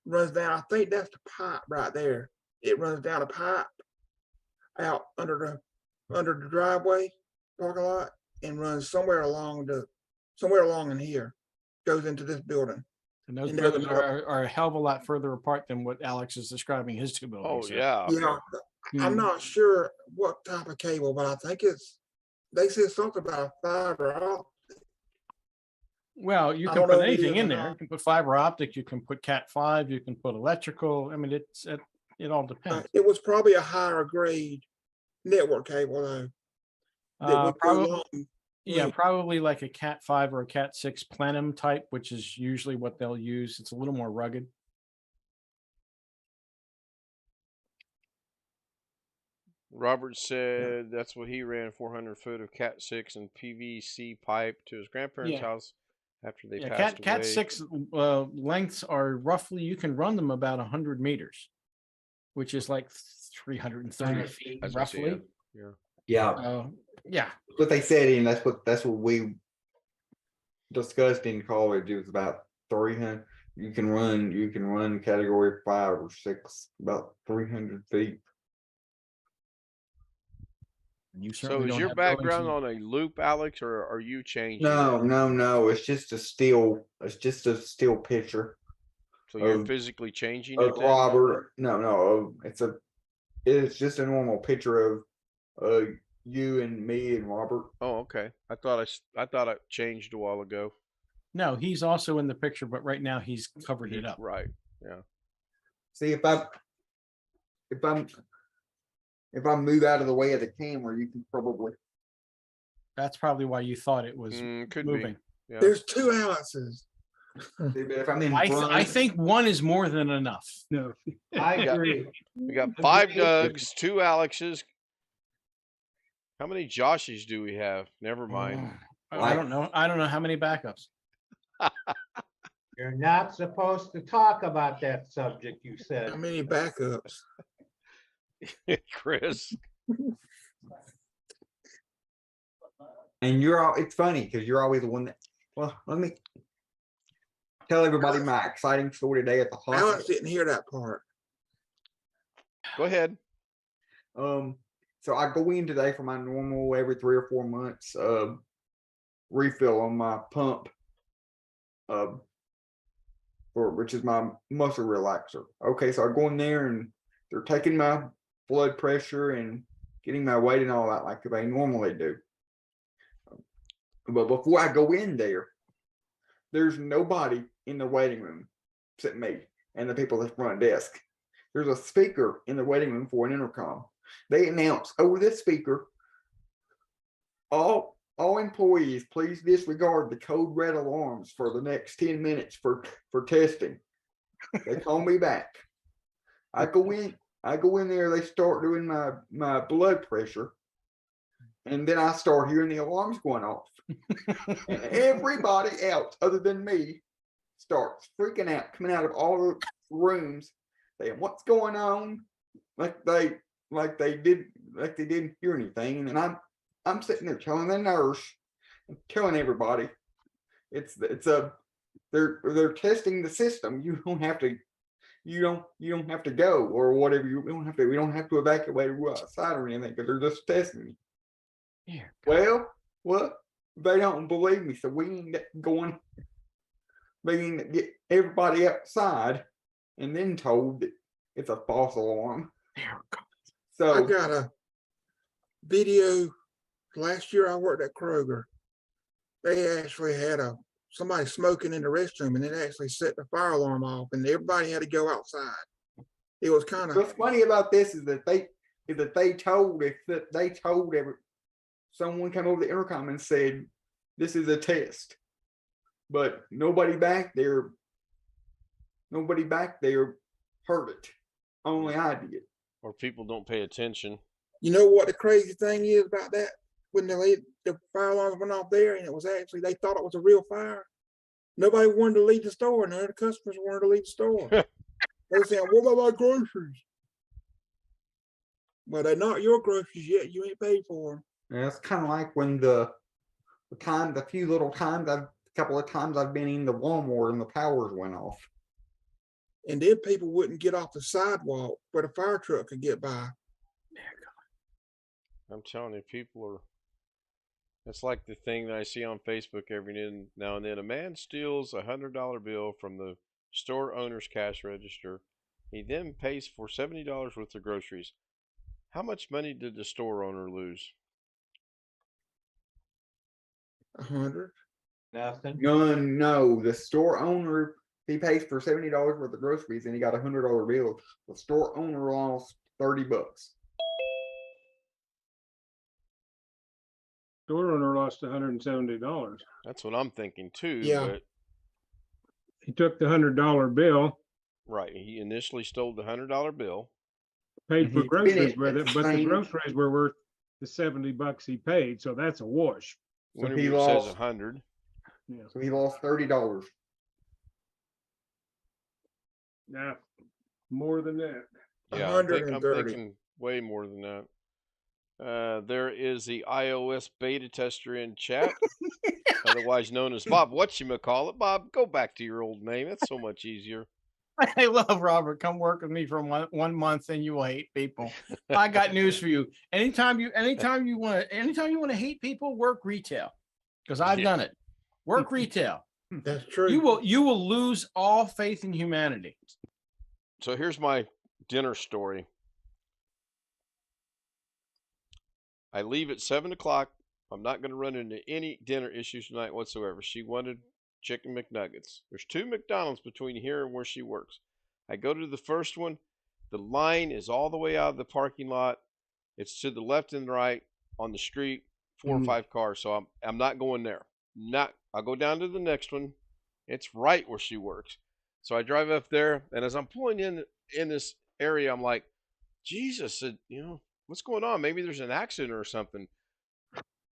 runs down. I think that's the pipe right there. It runs down a pipe out under the driveway parking lot and runs somewhere along in here. Goes into this building. And those buildings are a hell of a lot further apart than what Alex is describing his two buildings. Oh yeah. Yeah. I'm not sure what type of cable, but I think they said something about fiber optic. Well, you can put anything in there. You can put fiber optic, you can put Cat 5, you can put electrical. I mean, it all depends. It was probably a higher grade network cable though. Probably like a Cat 5 or a Cat 6 plenum type, which is usually what they'll use. It's a little more rugged. Robert said that's what he ran, 400 foot of Cat 6 and PVC pipe to his grandparents' house after they passed away. Cat 6 lengths are roughly, you can run them about 100 meters, which is like 330 feet roughly. Yeah. Yeah. What they said, and that's what we discussed in college. It was about 300. You can run category 5 or 6 about 300 feet. So is your background on a loop, Alex, or are you changing? No. It's just a still picture. So you're Of- physically changing it of then? Robert. No, it's just a normal picture of you and me and Robert. Oh, okay. I thought I changed a while ago. No, he's also in the picture, but right now he's covered it up. Right. Yeah. See if I move out of the way of the camera, you can probably. That's probably why you thought it was Could moving. be. Yeah. There's 2 Alice's. See, but if I'm in I front, think one is more than enough. No, I Yeah. agree. We got 5 Dougs, 2 Alexes. How many Joshies do we have? Never mind. I don't know. I don't know how many backups. You're not supposed to talk about that subject, you said. How many backups? Chris. and it's funny because you're always the one that. Well, let me tell everybody my exciting story today at the hospital. Alex didn't hear that part. Go ahead. So I go in today for my normal every 3 or 4 months refill on my pump, which is my muscle relaxer. Okay, so I go in there and they're taking my blood pressure and getting my weight and all that like they normally do. But before I go in there, there's nobody in the waiting room except me and the people at the front desk. There's a speaker in the waiting room for an intercom. They announce over this speaker, all employees, please disregard the code red alarms for the next 10 minutes for testing. They call me back. I go in there, they start doing my blood pressure. And then I start hearing the alarms going off. And everybody else other than me starts freaking out, coming out of all the rooms, saying, what's going on? Like they didn't hear anything. And then I'm sitting there telling the nurse, telling everybody, they're testing the system. You don't have to go or whatever. We don't have to evacuate or go outside or anything because they're just testing you. Yeah. Well, they don't believe me, so we ain't going. They ain't get everybody outside, and then told that it's a false alarm. So I got a video last year. I worked at Kroger. They actually had somebody smoking in the restroom, and it actually set the fire alarm off, and everybody had to go outside. It was kind of. what's funny about this is that they told someone came over the intercom and said, this is a test. But nobody back there heard it. Only I did. Or people don't pay attention. You know what the crazy thing is about that? When the fire alarms went off there, and it was actually, they thought it was a real fire. Nobody wanted to leave the store. None of the customers wanted to leave the store. They were saying, what about my groceries? Well, they're not your groceries yet. You ain't paid for them. Yeah, it's kind of like when a couple of times I've been in the Walmart and the powers went off. And then people wouldn't get off the sidewalk where the fire truck could get by. I'm telling you, people are. It's like the thing that I see on Facebook every now and then. A man steals a $100 bill from the store owner's cash register. He then pays for $70 worth of groceries. How much money did the store owner lose? 100. Nothing. No, the store owner, he pays for $70 worth of groceries and he got a $100 bill. The store owner lost $30. store owner lost $170. That's what I'm thinking too. Yeah. But, He took the $100 bill, right. He initially stole the $100 bill. paid And for he groceries finished with at it, the but the same- groceries were worth the $70 he paid, so that's a wash. So Whenever he it says lost 100. Yeah. So he lost $30. Now, more than that. Yeah, I'm 130. thinking way more than that. There is the iOS beta tester in chat, otherwise known as Bob. Whatchamacallit? Bob, go back to your old name. It's so much easier. I love Robert. Come work with me for one month and you will hate people. I got news for you. Anytime you want to hate people, work retail. Because I've done it. Work retail. That's true. You will lose all faith in humanity. So here's my dinner story. I leave at 7 o'clock. I'm not going to run into any dinner issues tonight whatsoever. She wanted chicken McNuggets. There's 2 McDonald's between here and where she works. I go to the first one. The line is all the way out of the parking lot. It's to the left and right on the street, 4 or 5 cars. So I'm not going there. I'll go down to the next one. It's right where she works. So I drive up there, and as I'm pulling in this area, I'm like, Jesus, what's going on? Maybe there's an accident or something.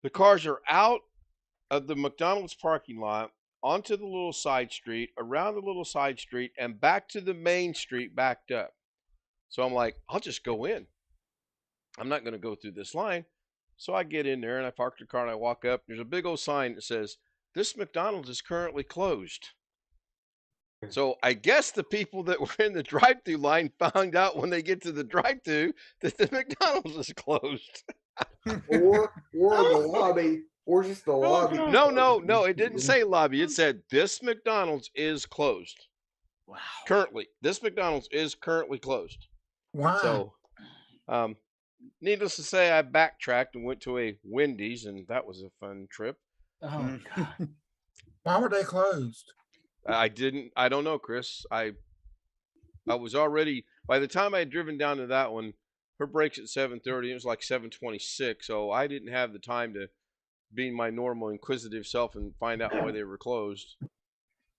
The cars are out of the McDonald's parking lot, onto the little side street, around the little side street, and back to the main street backed up. So I'm like, I'll just go in. I'm not going to go through this line. So I get in there and I park the car and I walk up. There's a big old sign that says, "This McDonald's is currently closed." So I guess the people that were in the drive-thru line found out when they get to the drive-thru that the McDonald's is closed. Or the lobby, or just the lobby. No. It didn't say lobby. It said this McDonald's is closed. Wow. Currently, this McDonald's is currently closed. Why? So, needless to say, I backtracked and went to a Wendy's, and that was a fun trip. Oh God. Why were they closed? I don't know, Chris. I was already, by the time I had driven down to that one, her break's at 7:30. It was like 7:26, so I didn't have the time to be my normal inquisitive self and find out why they were closed.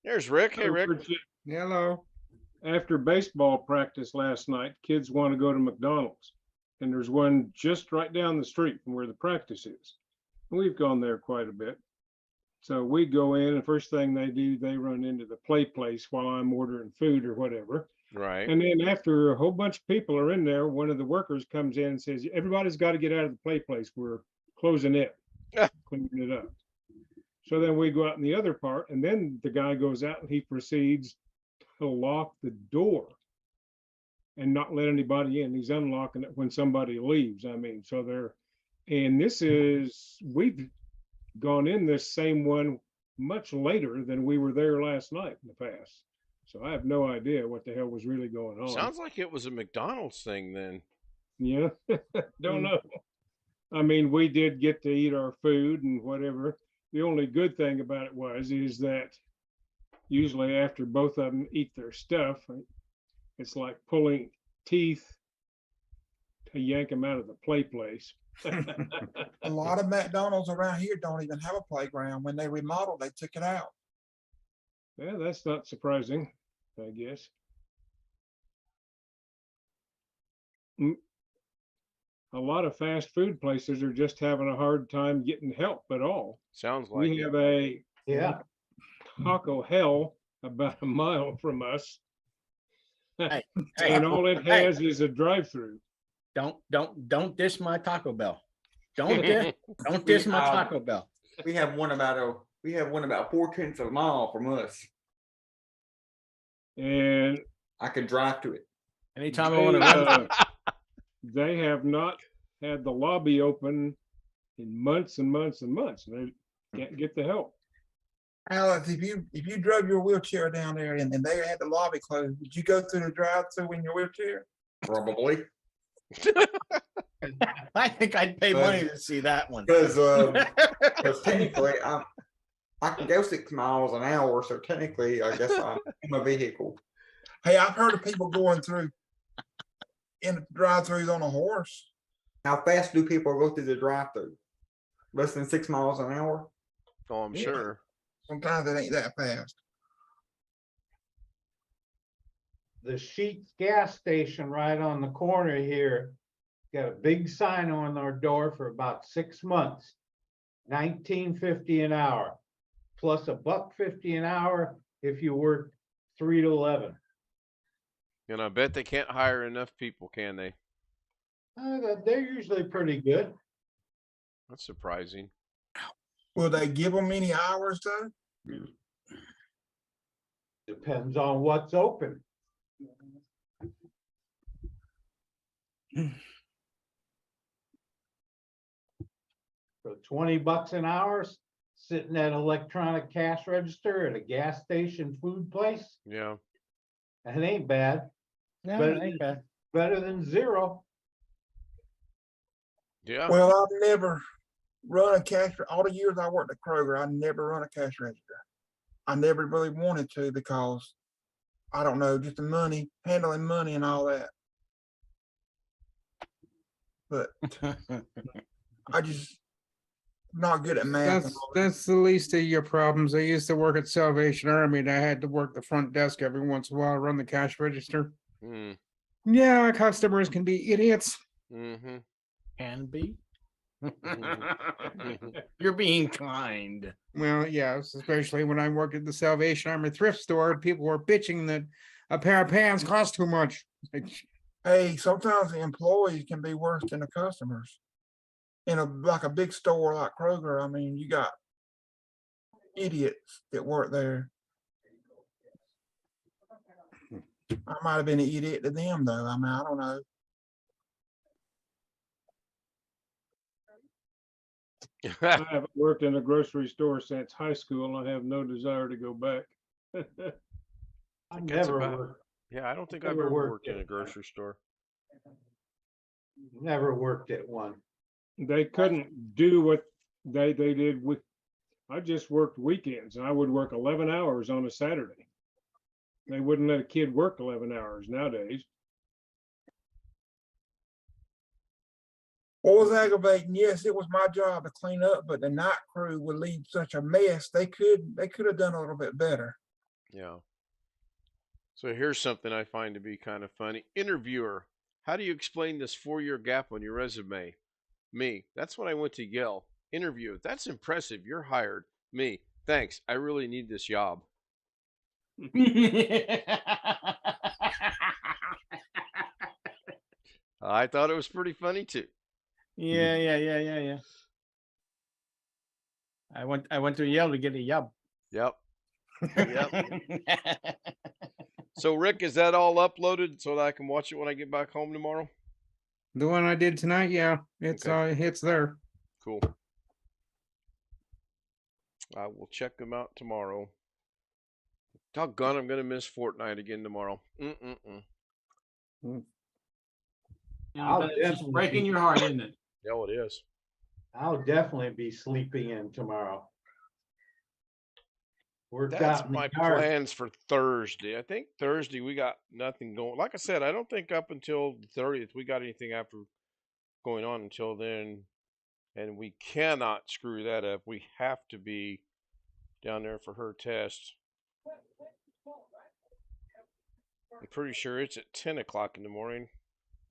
There's Rick. Hey, Rick. Hello. After baseball practice last night, kids want to go to McDonald's, and there's one just right down the street from where the practice is. We've gone there quite a bit. So we go in, and first thing they do, they run into the play place while I'm ordering food or whatever. Right. And then after a whole bunch of people are in there, one of the workers comes in and says, "Everybody's got to get out of the play place. We're closing it, cleaning it up." So then we go out in the other part, and then the guy goes out and he proceeds to lock the door and not let anybody in. He's unlocking it when somebody leaves. We've gone in this same one much later than we were there last night in the past. So I have no idea what the hell was really going on. Sounds like it was a McDonald's thing then. Yeah, don't know. I mean, we did get to eat our food and whatever. The only good thing about it is that usually after both of them eat their stuff, it's like pulling teeth to yank them out of the play place. A lot of McDonald's around here don't even have a playground. When they remodeled, they took it out. Yeah, that's not surprising, I guess. A lot of fast food places are just having a hard time getting help at all. Sounds like We have a Taco Hell about a mile from us. Hey, And all it has is a drive-through. Don't diss my Taco Bell. Don't diss my Taco Bell. We have one about 4/10 of a mile from us. And I could drive to it. Anytime I want to run. They have not had the lobby open in months and months and months. They can't get the help. Alex, if you drove your wheelchair down there and they had the lobby closed, would you go through the drive-through in your wheelchair? Probably. I think I'd pay money to see that one. Because technically I can go 6 miles an hour, so technically I guess I'm a vehicle. Hey, I've heard of people going through in the drive-throughs on a horse. How fast do people go through the drive-through? Less than 6 miles an hour? Oh, I'm sure. Sometimes it ain't that fast. The Sheetz gas station right on the corner here got a big sign on their door for about 6 months. $19.50 an hour, plus $1.50 an hour if you work 3 to 11. And I bet they can't hire enough people, can they? They're usually pretty good. That's surprising. Will they give them any hours though? Depends on what's open. For $20 an hour, sitting at electronic cash register at a gas station food place. Yeah. It ain't bad. No, Better it ain't bad. Better than zero. Yeah. Well, I've never run a cash, all the years I worked at Kroger, I never run a cash register. I never really wanted to because I don't know, just the money, handling money and all that. But I just not good at math. And all that. That's the least of your problems. I used to work at Salvation Army and I had to work the front desk every once in a while, run the cash register. Mm. Yeah, customers can be idiots. Mm-hmm. Can be. Mm-hmm. You're being kind. Well, yes, especially when I worked at the Salvation Army thrift store, people were bitching that a pair of pants cost too much. Hey, sometimes the employees can be worse than the customers. In like a big store like Kroger, I mean, you got idiots that work there. I might have been an idiot to them though. I mean, I don't know. I haven't worked in a grocery store since high school. And I have no desire to go back. I've that's never about- worked, Yeah, I don't think I've Never ever worked worked in at a grocery store. never worked at one. They couldn't do what they did with, I just worked weekends and I would work 11 hours on a Saturday. They wouldn't let a kid work 11 hours nowadays. What was aggravating? Yes, it was my job to clean up, but the night crew would leave such a mess. They could have done a little bit better. Yeah. So here's something I find to be kind of funny. Interviewer, how do you explain this 4-year gap on your resume? Me, that's when I went to Yale. Interview, that's impressive. You're hired. Me, thanks. I really need this job. I thought it was pretty funny too. Yeah. I went to Yale to get a yub. Yep. Yep. So Rick, is that all uploaded so that I can watch it when I get back home tomorrow? The one I did tonight, yeah, it's there. Cool. I will check them out tomorrow. Doggone, I'm gonna miss Fortnite again tomorrow. It's breaking your heart, isn't it? Yeah, it is. I'll definitely be sleeping in tomorrow. Worked That's out in the my yard. plans for Thursday. I think Thursday we got nothing going. Like I said, I don't think up until the 30th we got anything after going on until then. And we cannot screw that up. We have to be down there for her test. I'm pretty sure it's at 10 o'clock in the morning.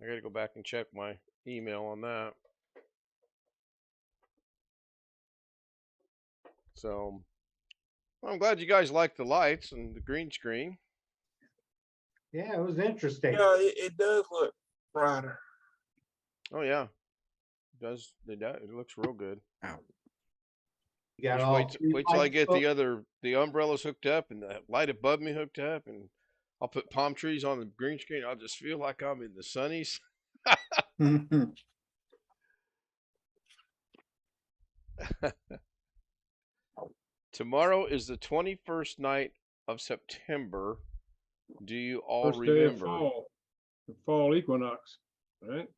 I got to go back and check my email on that. So, well, I'm glad you guys like the lights and the green screen. Yeah, it was interesting. Yeah, it does look brighter. Oh yeah, it does. It looks real good. You got Just all wait three till I lights get hooked. the umbrellas hooked up and the light above me hooked up, and I'll put palm trees on the green screen. I'll just feel like I'm in the sunnies. Tomorrow is the 21st night of September. Do you all First day of remember? fall, the fall equinox, right?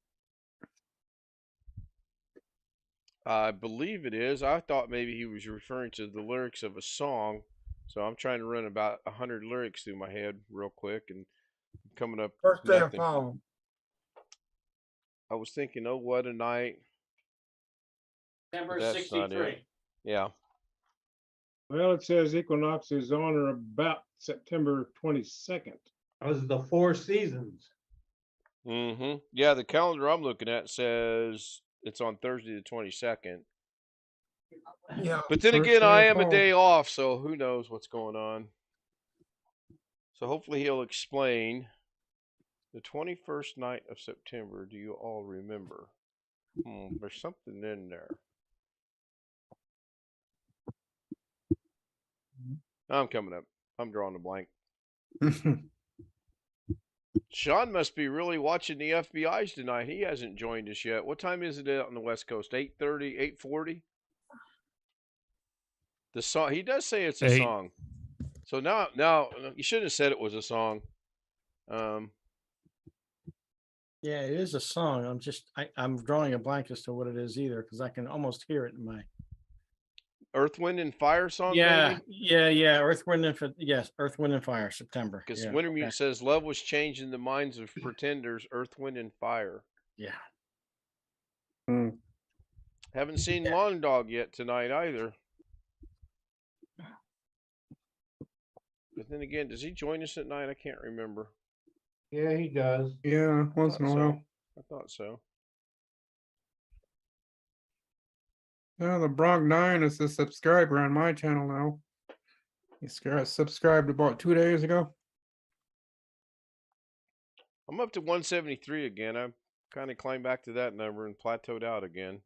I believe it is. I thought maybe he was referring to the lyrics of a song. So I'm trying to run about 100 lyrics through my head real quick and coming up with First day of nothing. fall. I was thinking, oh, what a night. September That's not it. 63. Yeah. Well, it says equinox is on or about September 22nd. That was the Four Seasons. Mm-hmm. Yeah, the calendar I'm looking at says it's on Thursday the 22nd. Yeah. But then First again, day I of am a fall. day off, so who knows what's going on. So hopefully he'll explain. The 21st night of September, do you all remember? There's something in there. I'm coming up. I'm drawing a blank. Sean must be really watching the FBI's tonight. He hasn't joined us yet. What time is it out on the West Coast? 8:30, 8:40? The song, he does say it's a Hey. song. So now you shouldn't have said it was a song. Yeah, it is a song. I'm drawing a blank as to what it is either, because I can almost hear it in my. Earth, Wind, and Fire song, Yeah, maybe? yeah. Earth, Wind, and yes, Earth, Wind, and Fire, September. Because Yeah, Wintermute okay. says love was changed in the minds of pretenders, Earth, Wind, and Fire. Yeah. Haven't seen Lawn Dog yet tonight either. But then again, does he join us at night? I can't remember. Yeah, he does. Yeah, once in a while. I thought so. Yeah, the Bronc 9 is a subscriber on my channel now. He subscribed about 2 days ago. I'm up to 173 again. I've kind of climbed back to that number and plateaued out again.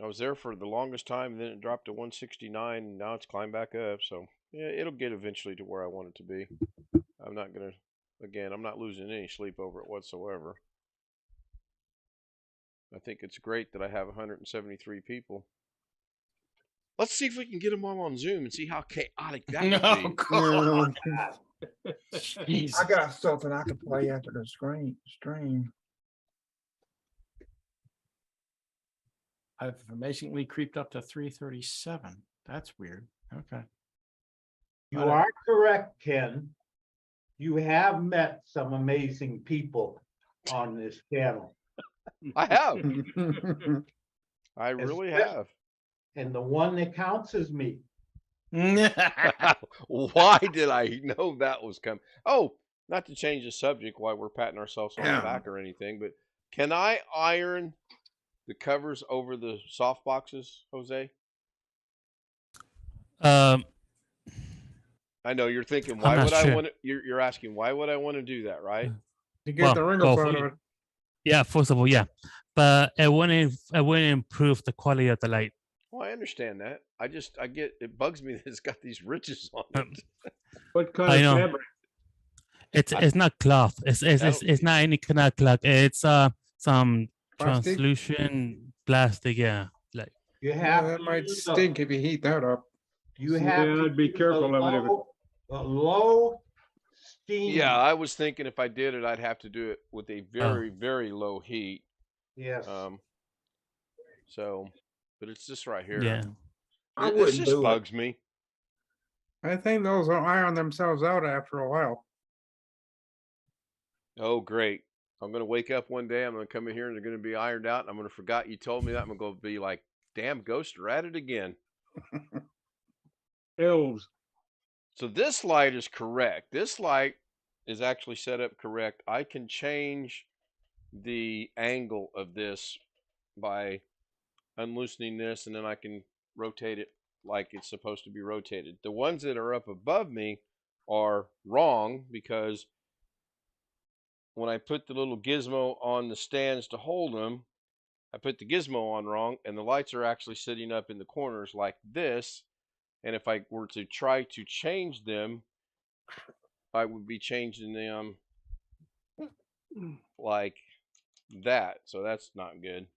I was there for the longest time, and then it dropped to 169, and now it's climbed back up. So yeah, it'll get eventually to where I want it to be. I'm not gonna. Again, I'm not losing any sleep over it whatsoever. I think it's great that I have 173 people. Let's see if we can get them all on Zoom and see how chaotic that would be. God. I got something I can play after the stream. I've amazingly creeped up to 337. That's weird. Okay. You All right. are correct, Ken. You have met some amazing people on this channel. I have. I really have. And the one that counts is me. Why did I know that was coming? Oh, not to change the subject while we're patting ourselves on the back or anything, but can I iron the covers over the soft boxes, Jose? I know you're thinking, why would I want to? You're asking, why would I want to do that, right? To get the wrinkles out of it. Yeah, first of all, yeah, but it wouldn't improve the quality of the light. Well, I understand that. I get it bugs me that it's got these ridges on it. What kind I of know. fabric? It's not cloth. It's not any kind of cloth. It's some Plastic? translucent plastic. Yeah, like You Yeah, have that to might use stink if you heat that up. You Yeah, have to I'd be use careful of it if it- a low steam. Yeah, I was thinking if I did it, I'd have to do it with a very, very low heat. Yes. So, but it's just right here. yeah. I It wouldn't just do it. bugs me. I think those will iron themselves out after a while. Oh, great. I'm going to wake up one day. I'm going to come in here and they're going to be ironed out. And I'm going to forgot you told me that. I'm going to go be like, damn, Ghost, you're at it again. Elves. So this light is correct. This light is actually set up correct. I can change the angle of this by unloosening this, and then I can rotate it like it's supposed to be rotated. The ones that are up above me are wrong because when I put the little gizmo on the stands to hold them, I put the gizmo on wrong, and the lights are actually sitting up in the corners like this. And if I were to try to change them, I would be changing them like that. So that's not good.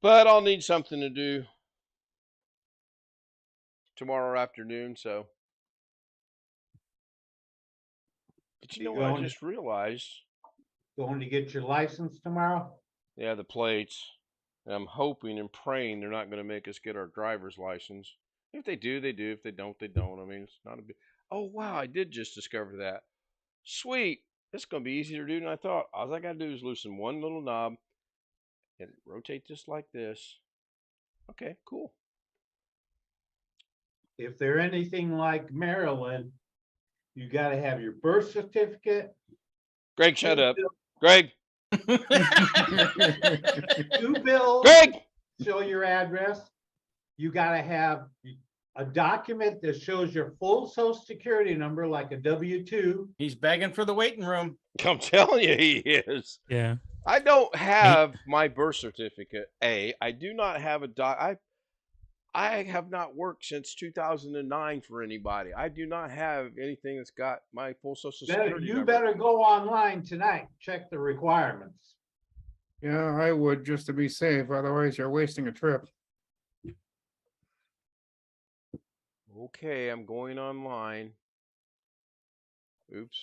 But I'll need something to do tomorrow afternoon, so. But you know what I just realized? Going to get your license tomorrow? Yeah, the plates. And I'm hoping and praying they're not going to make us get our driver's license. If they do, they do. If they don't, they don't. I mean, it's not a big. Oh, wow, I did just discover that. Sweet. It's going to be easier to do than I thought. All I got to do is loosen one little knob and rotate this like this. Okay, cool. If they're anything like Maryland, you got to have your birth certificate. Greg, shut up. Greg. Two bills. Greg. Show your address. You got to have a document that shows your full Social Security number, like a W-2. He's begging for the waiting room. I'm telling you, he is. Yeah. I don't have my birth certificate. I do not have a I have not worked since 2009 for anybody. I do not have anything that's got my full Social Security You number. better go online tonight, check the requirements. Yeah, I would just to be safe. Otherwise, you're wasting a trip. Okay, I'm going online. Oops.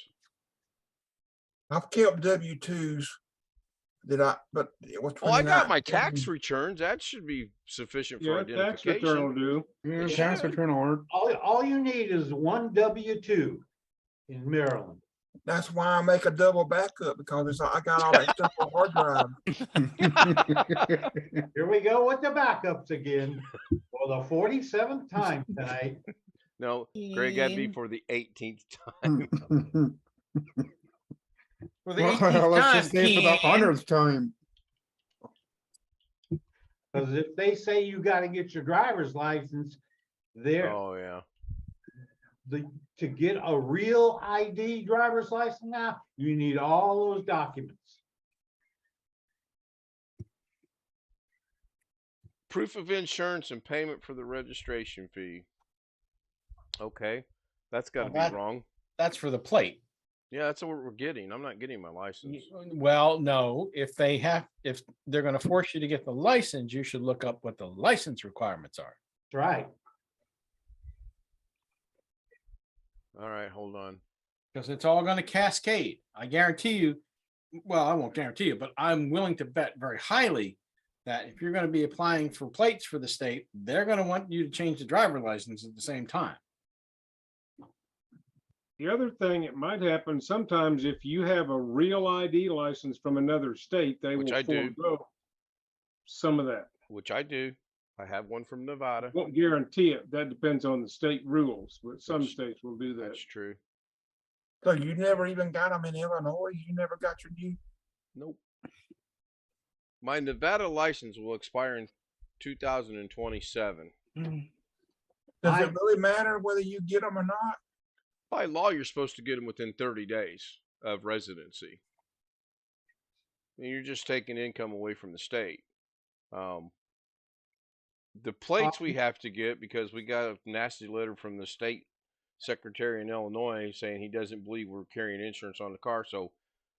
I've kept W-2s. But it was Oh, I got 29. my tax returns. That should be sufficient for Yeah, tax return will identification. do. Yeah, It tax should. return will work. All you need is one W-2 in Maryland. That's why I make a double backup, because I got all that stuff on hard drive. Here we go with the backups again for the 47th time tonight. No, Greg, that'd be for the 18th time. For the Well, 18th let's time, just say for the Ken. 100th time. Because if they say you got to get your driver's license, there Oh, yeah. to get a real ID driver's license now, you need all those documents. Proof of insurance and payment for the registration fee. Okay. That's got to Well, be wrong. That's for the plate. Yeah, that's what we're getting. I'm not getting my license. Well, no, if they're going to force you to get the license, you should look up what the license requirements are. That's right. All right, hold on. Because it's all going to cascade. I guarantee you, well, I won't guarantee you, but I'm willing to bet very highly that if you're going to be applying for plates for the state, they're going to want you to change the driver license at the same time. The other thing, it might happen sometimes if you have a real ID license from another state, they Which will I do. forego some of that. Which I do. I have one from Nevada. Won't guarantee it. That depends on the state rules, but some states will do that. That's true. So you never even got them in Illinois? You never got your new? Nope. My Nevada license will expire in 2027. Does it really matter whether you get them or not? By law, you're supposed to get them within 30 days of residency. And you're just taking income away from the state. The plates we have to get, because we got a nasty letter from the state secretary in Illinois saying he doesn't believe we're carrying insurance on the car. So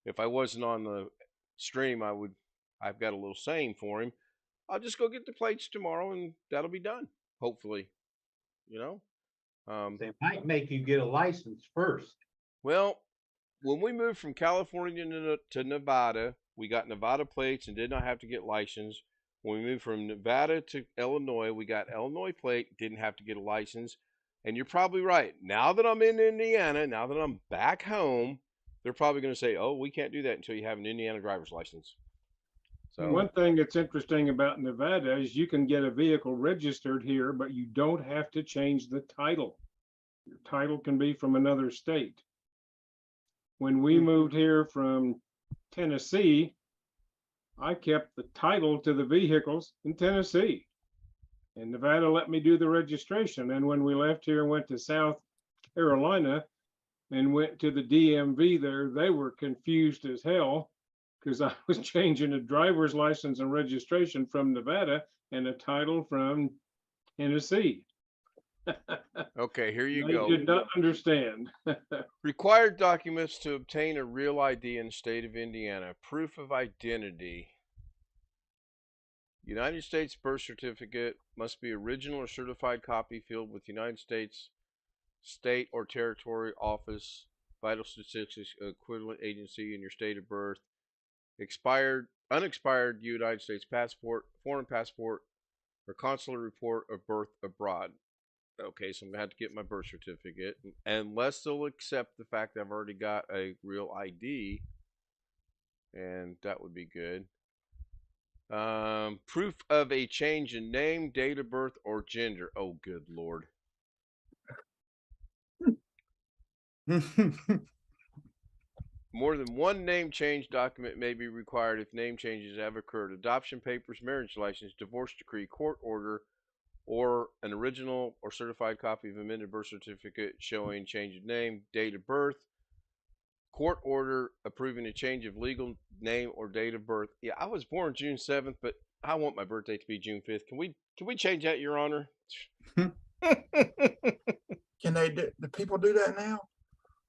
if I wasn't on the stream, I've got a little saying for him. I'll just go get the plates tomorrow and that'll be done. Hopefully, you know. They might make you get a license first. Well, when we moved from California to Nevada, we got Nevada plates and did not have to get licensed. When we moved from Nevada to Illinois, we got Illinois plate, didn't have to get a license. And you're probably right. Now that I'm in Indiana, now that I'm back home, they're probably going to say, oh, we can't do that until you have an Indiana driver's license. So one thing that's interesting about Nevada is you can get a vehicle registered here, but you don't have to change the title. Your title can be from another state. When we moved here from Tennessee, I kept the title to the vehicles in Tennessee. And Nevada let me do the registration. And when we left here and went to South Carolina and went to the DMV there, they were confused as hell because I was changing a driver's license and registration from Nevada and a title from Tennessee. okay, here you They go. did not understand. Required documents to obtain a real ID in the state of Indiana. Proof of identity. United States birth certificate must be original or certified copy filled with United States state or territory office, vital statistics equivalent agency in your state of birth. Unexpired United States passport, foreign passport, or consular report of birth abroad. Okay, so I'm gonna have to get my birth certificate, unless they'll accept the fact that I've already got a real ID, and that would be good. Proof of a change in name, date of birth, or gender. Oh, good Lord. More than one name change document may be required if name changes have occurred. Adoption papers, marriage license, divorce decree, court order, or an original or certified copy of amended birth certificate showing change of name, date of birth, court order approving a change of legal name or date of birth. Yeah, I was born June 7th, but I want my birthday to be June 5th. Can we change that, Your Honor? Can they do people do that now?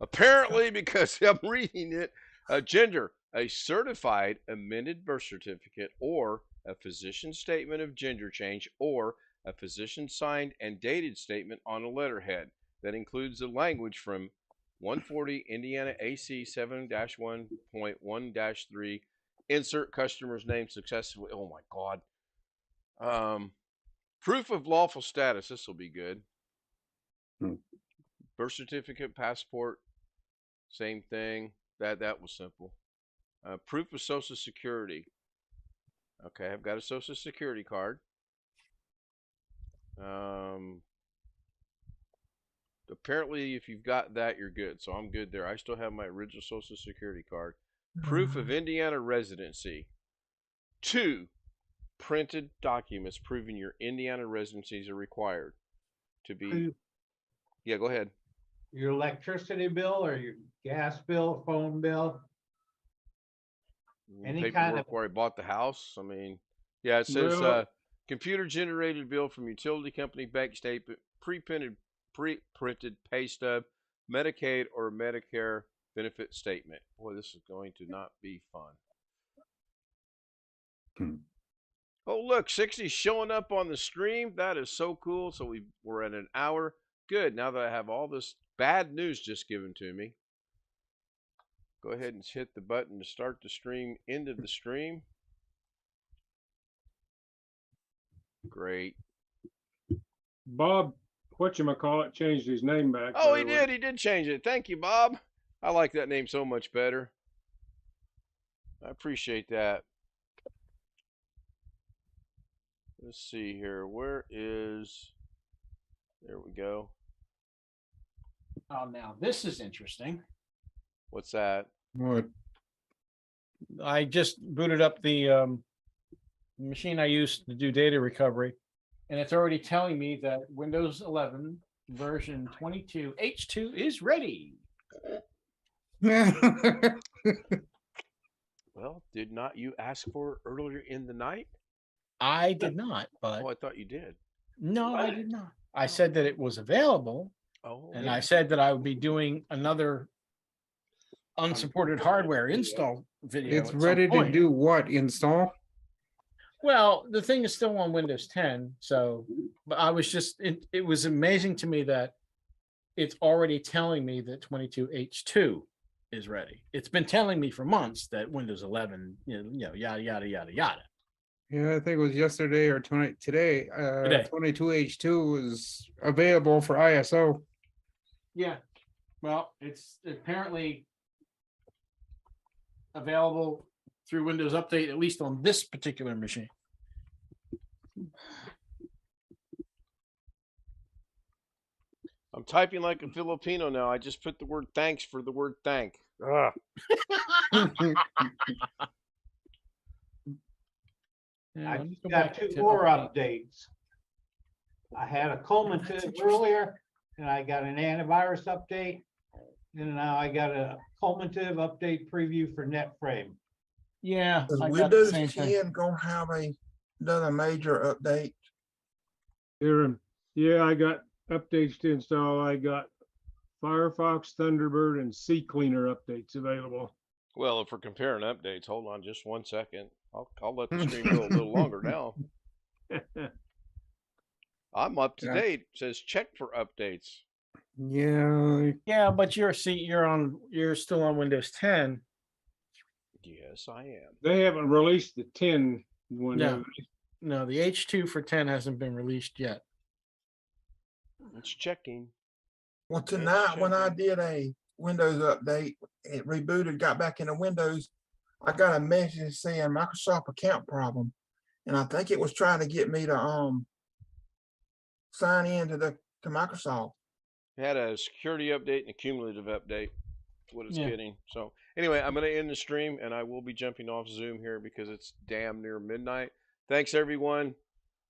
Apparently, because I'm reading it. Gender, a certified amended birth certificate or a physician statement of gender change or a physician signed and dated statement on a letterhead that includes the language from 140 Indiana AC 7-1.1-3. Insert customer's name successfully. Oh my God. Proof of lawful status. This will be good. Birth certificate, passport, same thing. That was simple. Proof of Social Security. Okay, I've got a Social Security card. Apparently, if you've got that, you're good. So I'm good there. I still have my original Social Security card. Proof of Indiana residency. 2 printed documents proving your Indiana residencies are required to be. Yeah, go ahead. Your electricity bill or your gas bill, phone bill? Any Paperwork kind of- where I bought the house. I mean, yeah, it says Well- computer generated bill from utility company, bank statement, pre-printed pay stub, Medicaid or Medicare benefit statement. Boy, this is going to not be fun. Oh, look, 60's showing up on the stream. That is so cool. So we're at an hour. Good. Now that I have all this bad news just given to me, go ahead and hit the button to start the stream. End of the stream. Great. Bob, whatchamacallit, changed his name back. Oh, by he the way. did. He did change it. Thank you, Bob. I like that name so much better. I appreciate that. Let's see here. Where is... There we go. Oh, now this is interesting. What's that? What? I just booted up the machine I used to do data recovery, and it's already telling me that Windows 11 version 22 H2 is ready. Well, did not you ask for it earlier in the night? I did not, but Oh, I thought you did. no, I did not. I said that it was available, Oh, and I said that I would be doing another unsupported hardware install video. It's at some ready to point. do what? Install? Well, the thing is still on Windows 10, so but I was just it was amazing to me that it's already telling me that 22H2 is ready. It's been telling me for months that Windows 11, yada yada yada yada. Yeah, I think it was yesterday or today. Today. 22H2 is available for ISO. Yeah. Well, it's apparently available through Windows Update, at least on this particular machine. I'm typing like a Filipino now. I just put the word thanks for the word thank. Ugh. Yeah, I let me just go got back to 2 more update. updates. I had a cumulative earlier, and I got an antivirus update, and now I got a cumulative update preview for NetFrame. Yeah, Is I got the Windows same 10 thing. gonna have another major update? Here, yeah, I got updates to install. I got Firefox, Thunderbird, and CCleaner updates available. Well, if we're comparing updates, hold on just 1 second. I'll let the stream go a little longer now. I'm up to Yeah. date. It says check for updates. Yeah, Yeah, but you're still on Windows 10. Yes, I am. They haven't released the 10 one. No. have they? No, the H2 for 10 hasn't been released yet. It's checking. Well, Yes, tonight when I checking. did a Windows update, it rebooted, got back into Windows. I got a message saying Microsoft account problem, and I think it was trying to get me to sign in to Microsoft. It had a security update and a cumulative update. What it's Yeah. getting. So anyway, I'm going to end the stream, and I will be jumping off Zoom here because it's damn near midnight. Thanks, everyone.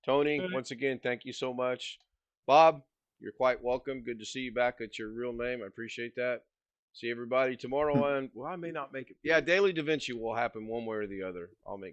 Tony, Good. once again, thank you so much. Bob, you're quite welcome. Good to see you back at your real name. I appreciate that. See everybody tomorrow on, well, I may not make it. Yeah, Daily Da Vinci will happen one way or the other. I'll make